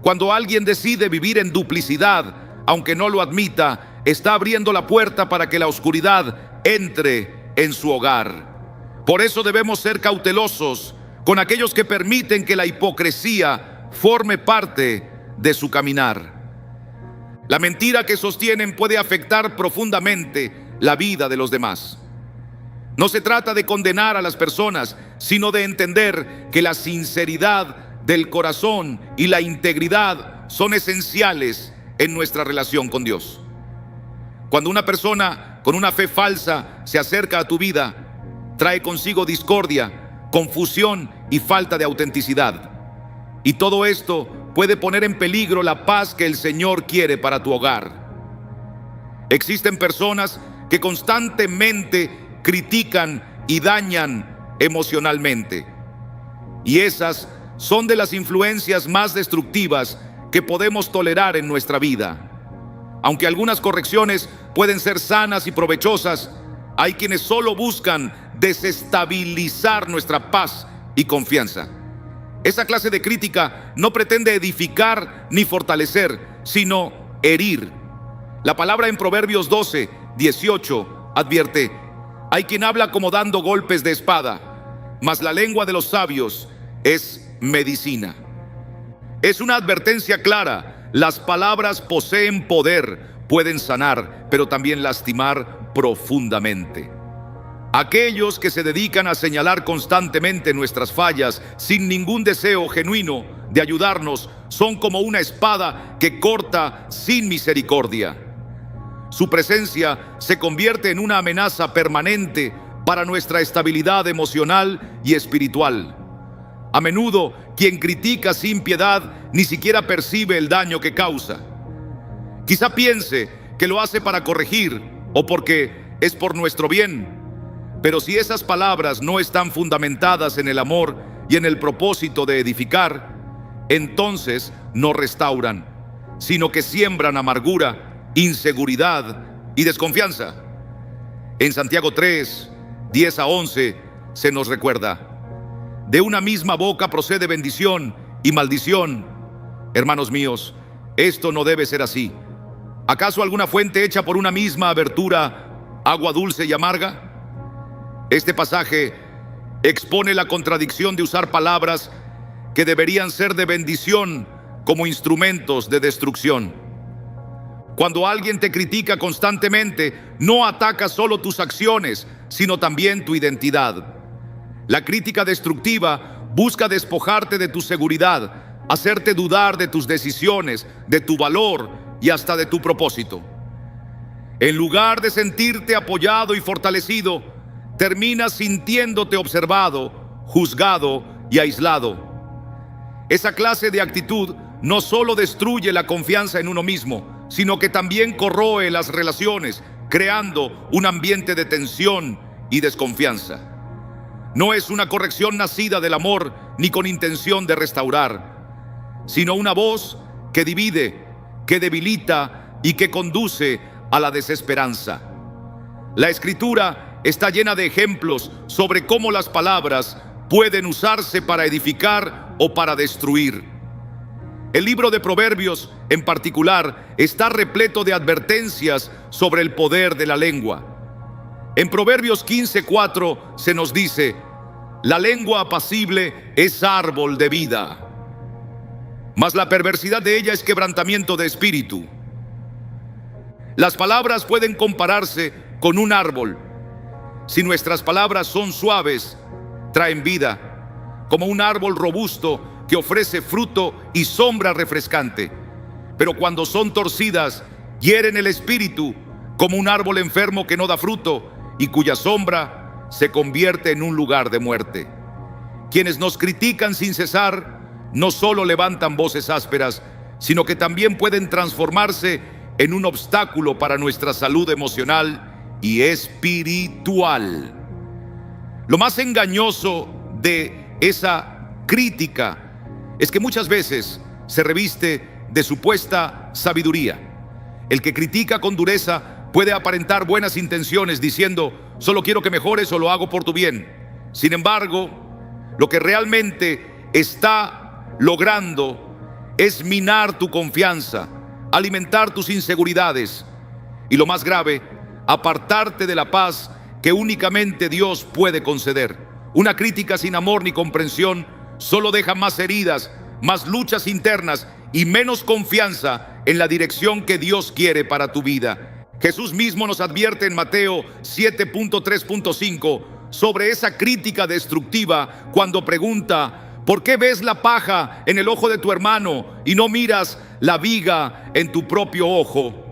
Cuando alguien decide vivir en duplicidad, aunque no lo admita, está abriendo la puerta para que la oscuridad entre en su hogar. Por eso debemos ser cautelosos con aquellos que permiten que la hipocresía forme parte de su caminar. La mentira que sostienen puede afectar profundamente la vida de los demás. No se trata de condenar a las personas, sino de entender que la sinceridad del corazón y la integridad son esenciales en nuestra relación con Dios. Cuando una persona con una fe falsa se acerca a tu vida, trae consigo discordia, confusión y falta de autenticidad. Y todo esto puede poner en peligro la paz que el Señor quiere para tu hogar. Existen personas que constantemente critican y dañan emocionalmente. Y esas son de las influencias más destructivas que podemos tolerar en nuestra vida. Aunque algunas correcciones pueden ser sanas y provechosas, hay quienes solo buscan desestabilizar nuestra paz y confianza. Esa clase de crítica no pretende edificar ni fortalecer, sino herir. La palabra en Proverbios 12, 18 advierte: hay quien habla como dando golpes de espada, mas la lengua de los sabios es medicina. Es una advertencia clara. Las palabras poseen poder, pueden sanar, pero también lastimar profundamente. Aquellos que se dedican a señalar constantemente nuestras fallas sin ningún deseo genuino de ayudarnos son como una espada que corta sin misericordia. Su presencia se convierte en una amenaza permanente para nuestra estabilidad emocional y espiritual. A menudo, quien critica sin piedad ni siquiera percibe el daño que causa. Quizá piense que lo hace para corregir o porque es por nuestro bien. Pero si esas palabras no están fundamentadas en el amor y en el propósito de edificar, entonces no restauran, sino que siembran amargura, inseguridad y desconfianza. En Santiago 3, 10 a 11 se nos recuerda: de una misma boca procede bendición y maldición. Hermanos míos, esto no debe ser así. ¿Acaso alguna fuente hecha por una misma abertura, agua dulce y amarga? Este pasaje expone la contradicción de usar palabras que deberían ser de bendición como instrumentos de destrucción. Cuando alguien te critica constantemente, no ataca solo tus acciones, sino también tu identidad. La crítica destructiva busca despojarte de tu seguridad, hacerte dudar de tus decisiones, de tu valor y hasta de tu propósito. En lugar de sentirte apoyado y fortalecido, terminas sintiéndote observado, juzgado y aislado. Esa clase de actitud no solo destruye la confianza en uno mismo, sino que también corroe las relaciones, creando un ambiente de tensión y desconfianza. No es una corrección nacida del amor ni con intención de restaurar, sino una voz que divide, que debilita y que conduce a la desesperanza. La Escritura está llena de ejemplos sobre cómo las palabras pueden usarse para edificar o para destruir. El libro de Proverbios, en particular, está repleto de advertencias sobre el poder de la lengua. En Proverbios 15:4 se nos dice: la lengua apacible es árbol de vida, mas la perversidad de ella es quebrantamiento de espíritu. Las palabras pueden compararse con un árbol. Si nuestras palabras son suaves, traen vida, como un árbol robusto que ofrece fruto y sombra refrescante. Pero cuando son torcidas, hieren el espíritu, como un árbol enfermo que no da fruto y cuya sombra se convierte en un lugar de muerte. Quienes nos critican sin cesar no solo levantan voces ásperas, sino que también pueden transformarse en un obstáculo para nuestra salud emocional y espiritual. Lo más engañoso de esa crítica es que muchas veces se reviste de supuesta sabiduría. El que critica con dureza puede aparentar buenas intenciones diciendo: solo quiero que mejores o lo hago por tu bien. Sin embargo, lo que realmente está logrando es minar tu confianza, alimentar tus inseguridades y, lo más grave, apartarte de la paz que únicamente Dios puede conceder. Una crítica sin amor ni comprensión solo deja más heridas, más luchas internas y menos confianza en la dirección que Dios quiere para tu vida. Jesús mismo nos advierte en Mateo 7.3.5 sobre esa crítica destructiva cuando pregunta: ¿por qué ves la paja en el ojo de tu hermano y no miras la viga en tu propio ojo?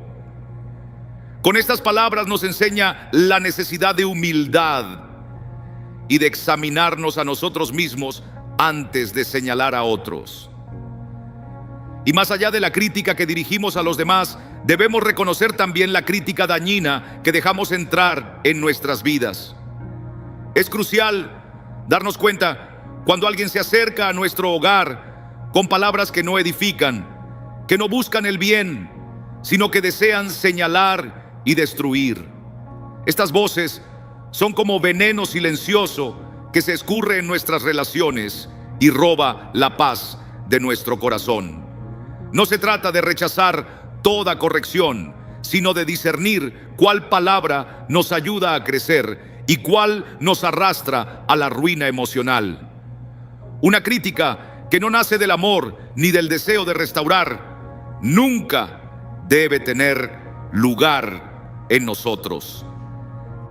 Con estas palabras nos enseña la necesidad de humildad y de examinarnos a nosotros mismos antes de señalar a otros. Y más allá de la crítica que dirigimos a los demás, debemos reconocer también la crítica dañina que dejamos entrar en nuestras vidas. Es crucial darnos cuenta cuando alguien se acerca a nuestro hogar con palabras que no edifican, que no buscan el bien, sino que desean señalar y destruir. Estas voces son como veneno silencioso que se escurre en nuestras relaciones y roba la paz de nuestro corazón. No se trata de rechazar toda corrección, sino de discernir cuál palabra nos ayuda a crecer y cuál nos arrastra a la ruina emocional. Una crítica que no nace del amor ni del deseo de restaurar nunca debe tener lugar en nosotros.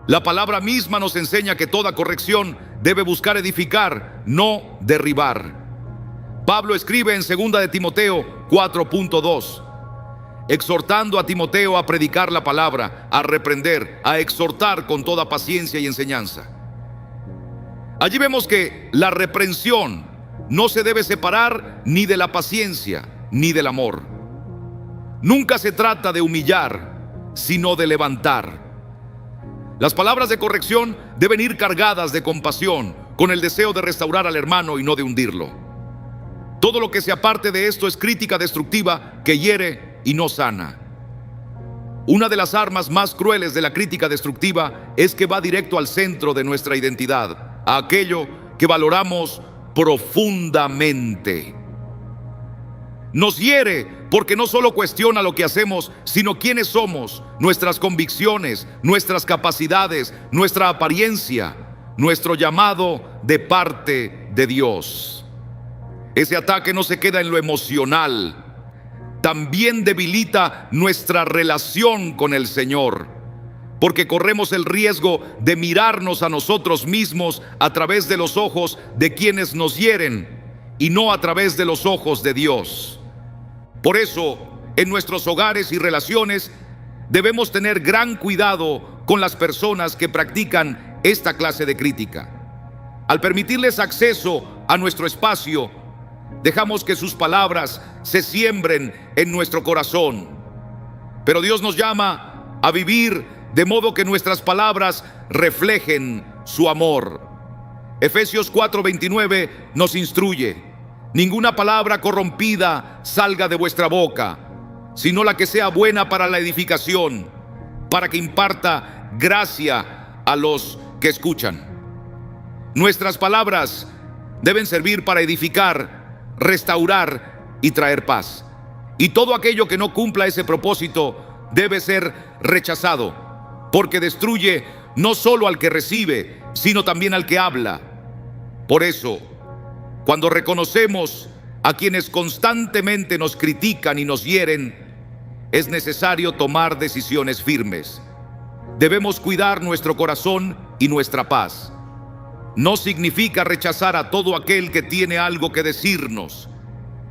La palabra misma nos enseña que toda corrección debe buscar edificar, no derribar. Pablo escribe en 2 de Timoteo 4.2, exhortando a Timoteo a predicar la palabra, a reprender, a exhortar con toda paciencia y enseñanza. Allí vemos que la reprensión no se debe separar ni de la paciencia ni del amor. Nunca se trata de humillar, sino de levantar. Las palabras de corrección deben ir cargadas de compasión, con el deseo de restaurar al hermano y no de hundirlo. Todo lo que se aparte de esto es crítica destructiva que hiere y no sana. Una de las armas más crueles de la crítica destructiva es que va directo al centro de nuestra identidad, a aquello que valoramos profundamente. Nos hiere porque no solo cuestiona lo que hacemos, sino quiénes somos, nuestras convicciones, nuestras capacidades, nuestra apariencia, nuestro llamado de parte de Dios. Ese ataque no se queda en lo emocional, también debilita nuestra relación con el Señor, porque corremos el riesgo de mirarnos a nosotros mismos a través de los ojos de quienes nos hieren y no a través de los ojos de Dios. Por eso, en nuestros hogares y relaciones debemos tener gran cuidado con las personas que practican esta clase de crítica. Al permitirles acceso a nuestro espacio, dejamos que sus palabras se siembren en nuestro corazón. Pero Dios nos llama a vivir de modo que nuestras palabras reflejen su amor. Efesios 4:29 nos instruye: ninguna palabra corrompida salga de vuestra boca, sino la que sea buena para la edificación, para que imparta gracia a los que escuchan. Nuestras palabras deben servir para edificar, restaurar y traer paz. Y todo aquello que no cumpla ese propósito debe ser rechazado, porque destruye no solo al que recibe, sino también al que habla. Por eso, cuando reconocemos a quienes constantemente nos critican y nos hieren, es necesario tomar decisiones firmes. Debemos cuidar nuestro corazón y nuestra paz. No significa rechazar a todo aquel que tiene algo que decirnos,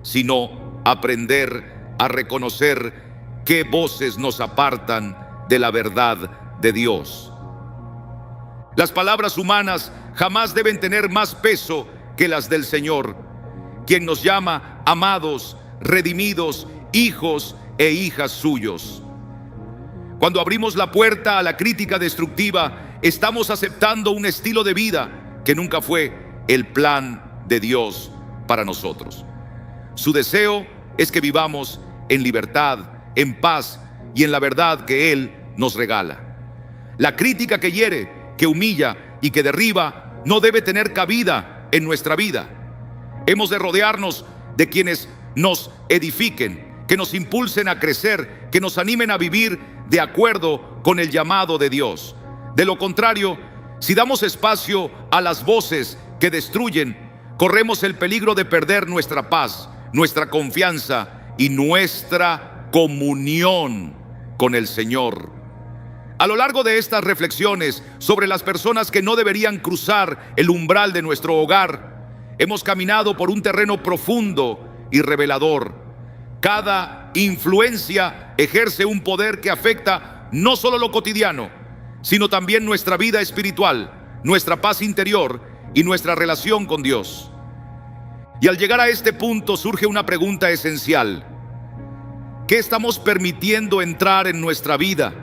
sino aprender a reconocer qué voces nos apartan de la verdad de Dios. Las palabras humanas jamás deben tener más peso que las del Señor, quien nos llama amados, redimidos, hijos e hijas suyos. Cuando abrimos la puerta a la crítica destructiva, estamos aceptando un estilo de vida que nunca fue el plan de Dios para nosotros. Su deseo es que vivamos en libertad, en paz y en la verdad que Él nos regala. La crítica que hiere, que humilla y que derriba no debe tener cabida en nuestra vida. Hemos de rodearnos de quienes nos edifiquen, que nos impulsen a crecer, que nos animen a vivir de acuerdo con el llamado de Dios. De lo contrario, si damos espacio a las voces que destruyen, corremos el peligro de perder nuestra paz, nuestra confianza y nuestra comunión con el Señor. A lo largo de estas reflexiones sobre las personas que no deberían cruzar el umbral de nuestro hogar, hemos caminado por un terreno profundo y revelador. Cada influencia ejerce un poder que afecta no solo lo cotidiano, sino también nuestra vida espiritual, nuestra paz interior y nuestra relación con Dios. Y al llegar a este punto surge una pregunta esencial: ¿qué estamos permitiendo entrar en nuestra vida?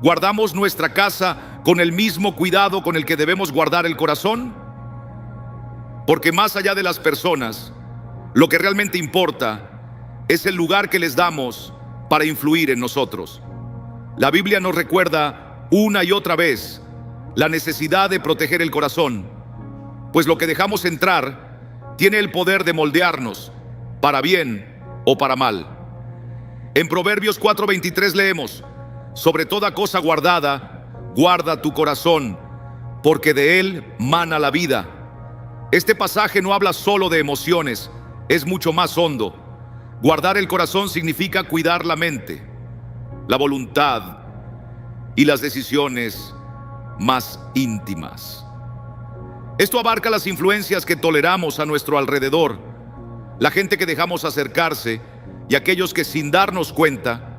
¿Guardamos nuestra casa con el mismo cuidado con el que debemos guardar el corazón? Porque más allá de las personas, lo que realmente importa es el lugar que les damos para influir en nosotros. La Biblia nos recuerda una y otra vez la necesidad de proteger el corazón, pues lo que dejamos entrar tiene el poder de moldearnos, para bien o para mal. En Proverbios 4:23 leemos: sobre toda cosa guardada, guarda tu corazón, porque de él mana la vida. Este pasaje no habla solo de emociones, es mucho más hondo. Guardar el corazón significa cuidar la mente, la voluntad y las decisiones más íntimas. Esto abarca las influencias que toleramos a nuestro alrededor, la gente que dejamos acercarse y aquellos que sin darnos cuenta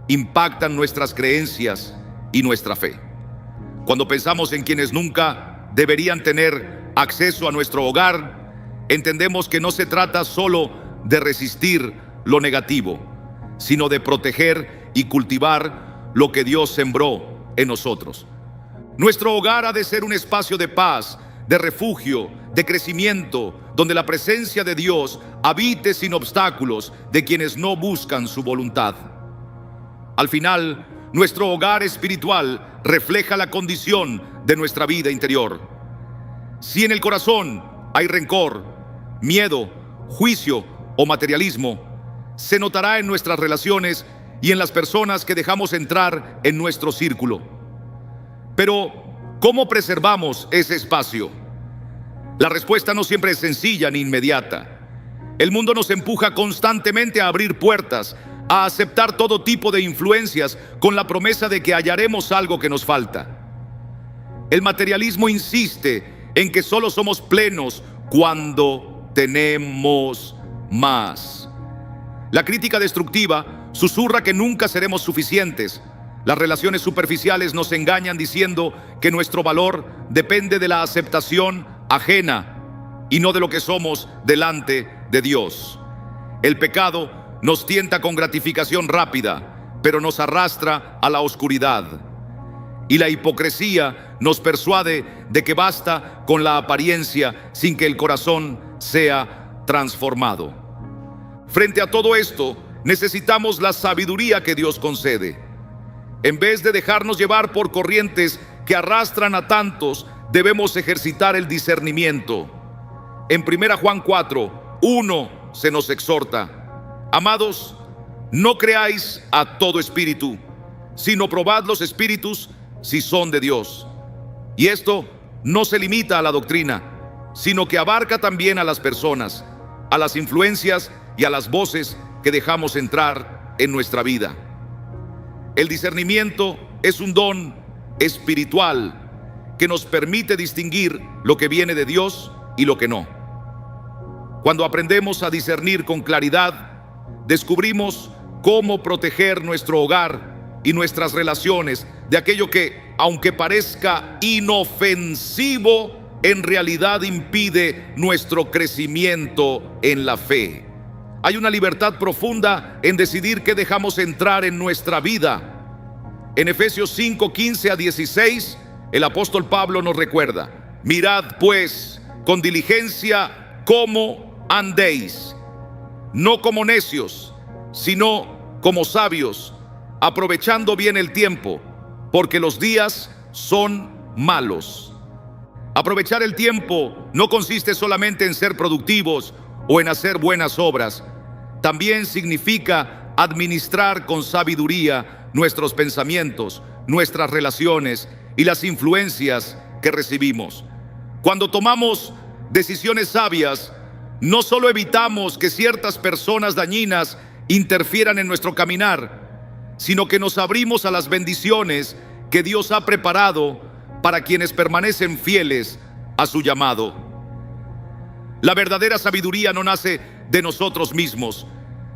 impactan nuestras creencias y nuestra fe. Cuando pensamos en quienes nunca deberían tener acceso a nuestro hogar, entendemos que no se trata solo de resistir lo negativo, sino de proteger y cultivar lo que Dios sembró en nosotros. Nuestro hogar ha de ser un espacio de paz, de refugio, de crecimiento, donde la presencia de Dios habite sin obstáculos de quienes no buscan su voluntad. Al final, nuestro hogar espiritual refleja la condición de nuestra vida interior. Si en el corazón hay rencor, miedo, juicio o materialismo, se notará en nuestras relaciones y en las personas que dejamos entrar en nuestro círculo. Pero, ¿cómo preservamos ese espacio? La respuesta no siempre es sencilla ni inmediata. El mundo nos empuja constantemente a abrir puertas, a aceptar todo tipo de influencias con la promesa de que hallaremos algo que nos falta. El materialismo insiste en que solo somos plenos cuando tenemos más. La crítica destructiva susurra que nunca seremos suficientes. Las relaciones superficiales nos engañan diciendo que nuestro valor depende de la aceptación ajena y no de lo que somos delante de Dios. El pecado nos tienta con gratificación rápida, pero nos arrastra a la oscuridad. Y la hipocresía nos persuade de que basta con la apariencia sin que el corazón sea transformado. Frente a todo esto, necesitamos la sabiduría que Dios concede. En vez de dejarnos llevar por corrientes que arrastran a tantos, debemos ejercitar el discernimiento. En 1 Juan 4:1 se nos exhorta: amados, no creáis a todo espíritu, sino probad los espíritus si son de Dios. Y esto no se limita a la doctrina, sino que abarca también a las personas, a las influencias y a las voces que dejamos entrar en nuestra vida. El discernimiento es un don espiritual que nos permite distinguir lo que viene de Dios y lo que no. Cuando aprendemos a discernir con claridad, descubrimos cómo proteger nuestro hogar y nuestras relaciones de aquello que, aunque parezca inofensivo, en realidad impide nuestro crecimiento en la fe. Hay una libertad profunda en decidir qué dejamos entrar en nuestra vida. En Efesios 5:15-16, el apóstol Pablo nos recuerda: mirad pues con diligencia cómo andéis, no como necios, sino como sabios, aprovechando bien el tiempo, porque los días son malos. Aprovechar el tiempo no consiste solamente en ser productivos o en hacer buenas obras. También significa administrar con sabiduría nuestros pensamientos, nuestras relaciones y las influencias que recibimos. Cuando tomamos decisiones sabias, no solo evitamos que ciertas personas dañinas interfieran en nuestro caminar, sino que nos abrimos a las bendiciones que Dios ha preparado para quienes permanecen fieles a su llamado. La verdadera sabiduría no nace de nosotros mismos,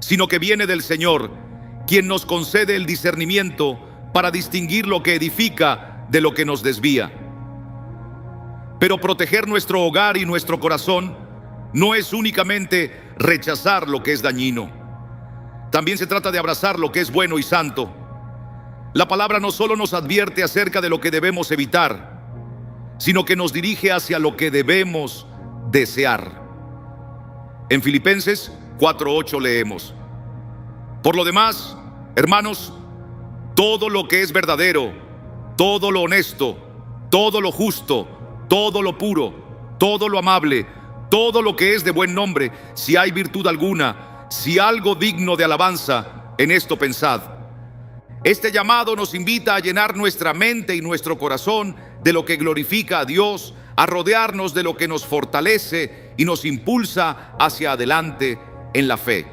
sino que viene del Señor, quien nos concede el discernimiento para distinguir lo que edifica de lo que nos desvía. Pero proteger nuestro hogar y nuestro corazón no es únicamente rechazar lo que es dañino. También se trata de abrazar lo que es bueno y santo. La palabra no solo nos advierte acerca de lo que debemos evitar, sino que nos dirige hacia lo que debemos desear. En Filipenses 4:8 leemos: por lo demás, hermanos, todo lo que es verdadero, todo lo honesto, todo lo justo, todo lo puro, todo lo amable, todo lo que es de buen nombre, si hay virtud alguna, si algo digno de alabanza, en esto pensad. Este llamado nos invita a llenar nuestra mente y nuestro corazón de lo que glorifica a Dios, a rodearnos de lo que nos fortalece y nos impulsa hacia adelante en la fe.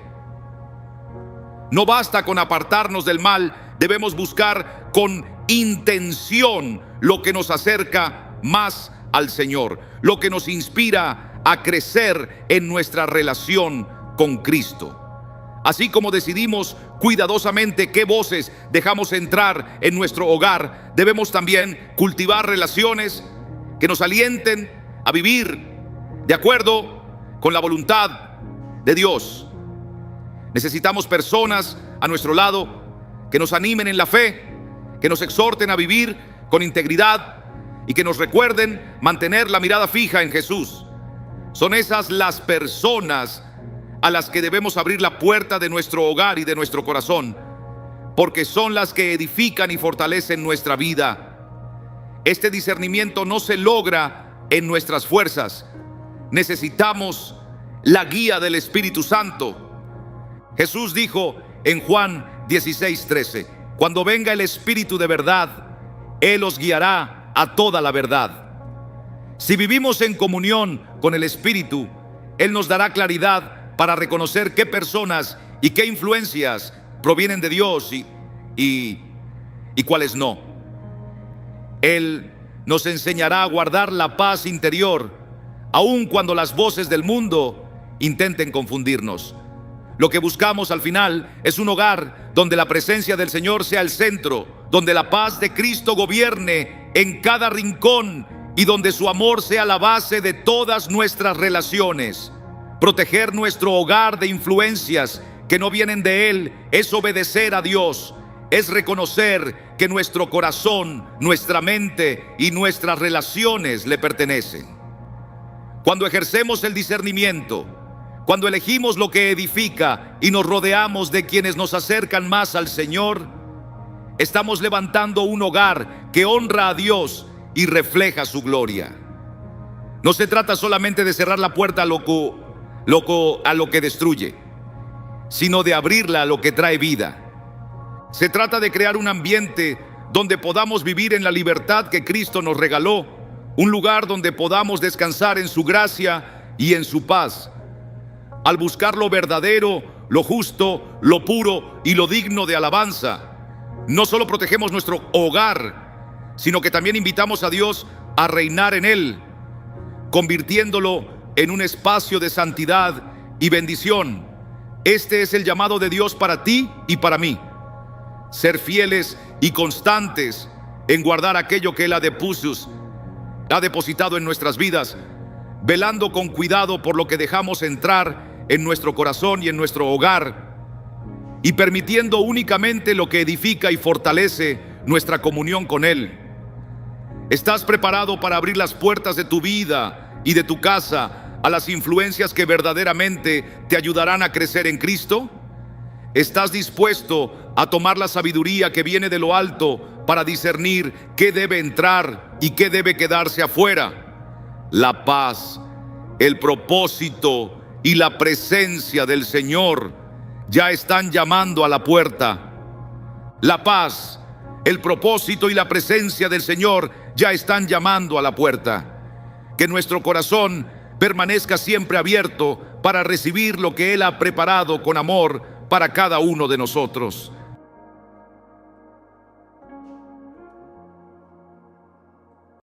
No basta con apartarnos del mal, debemos buscar con intención lo que nos acerca más al Señor, lo que nos inspira a crecer en nuestra relación con Cristo. Así como decidimos cuidadosamente qué voces dejamos entrar en nuestro hogar, debemos también cultivar relaciones que nos alienten a vivir de acuerdo con la voluntad de Dios. Necesitamos personas a nuestro lado que nos animen en la fe, que nos exhorten a vivir con integridad y que nos recuerden mantener la mirada fija en Jesús. Son esas las personas a las que debemos abrir la puerta de nuestro hogar y de nuestro corazón, porque son las que edifican y fortalecen nuestra vida. Este discernimiento no se logra en nuestras fuerzas. Necesitamos la guía del Espíritu Santo. Jesús dijo en Juan 16:13: cuando venga el Espíritu de verdad, Él os guiará a toda la verdad. Si vivimos en comunión con el Espíritu, Él nos dará claridad para reconocer qué personas y qué influencias provienen de Dios y cuáles no. Él nos enseñará a guardar la paz interior, aun cuando las voces del mundo intenten confundirnos. Lo que buscamos al final es un hogar donde la presencia del Señor sea el centro donde la paz de Cristo gobierne en cada rincón y donde su amor sea la base de todas nuestras relaciones. Proteger nuestro hogar de influencias que no vienen de Él es obedecer a Dios, es reconocer que nuestro corazón, nuestra mente y nuestras relaciones le pertenecen. Cuando ejercemos el discernimiento, cuando elegimos lo que edifica y nos rodeamos de quienes nos acercan más al Señor, estamos levantando un hogar que honra a Dios y refleja su gloria. No se trata solamente de cerrar la puerta a lo que destruye, sino de abrirla a lo que trae vida. Se trata de crear un ambiente donde podamos vivir en la libertad que Cristo nos regaló, un lugar donde podamos descansar en su gracia y en su paz, al buscar lo verdadero, lo justo, lo puro y lo digno de alabanza. No solo protegemos nuestro hogar, sino que también invitamos a Dios a reinar en él, convirtiéndolo en un espacio de santidad y bendición. Este es el llamado de Dios para ti y para mí: ser fieles y constantes en guardar aquello que Él ha depositado en nuestras vidas, velando con cuidado por lo que dejamos entrar en nuestro corazón y en nuestro hogar, y permitiendo únicamente lo que edifica y fortalece nuestra comunión con Él. ¿Estás preparado para abrir las puertas de tu vida y de tu casa a las influencias que verdaderamente te ayudarán a crecer en Cristo? ¿Estás dispuesto a tomar la sabiduría que viene de lo alto para discernir qué debe entrar y qué debe quedarse afuera? La paz, el propósito y la presencia del Señor ya están llamando a la puerta. La paz, el propósito y la presencia del Señor ya están llamando a la puerta. Que nuestro corazón permanezca siempre abierto para recibir lo que Él ha preparado con amor para cada uno de nosotros.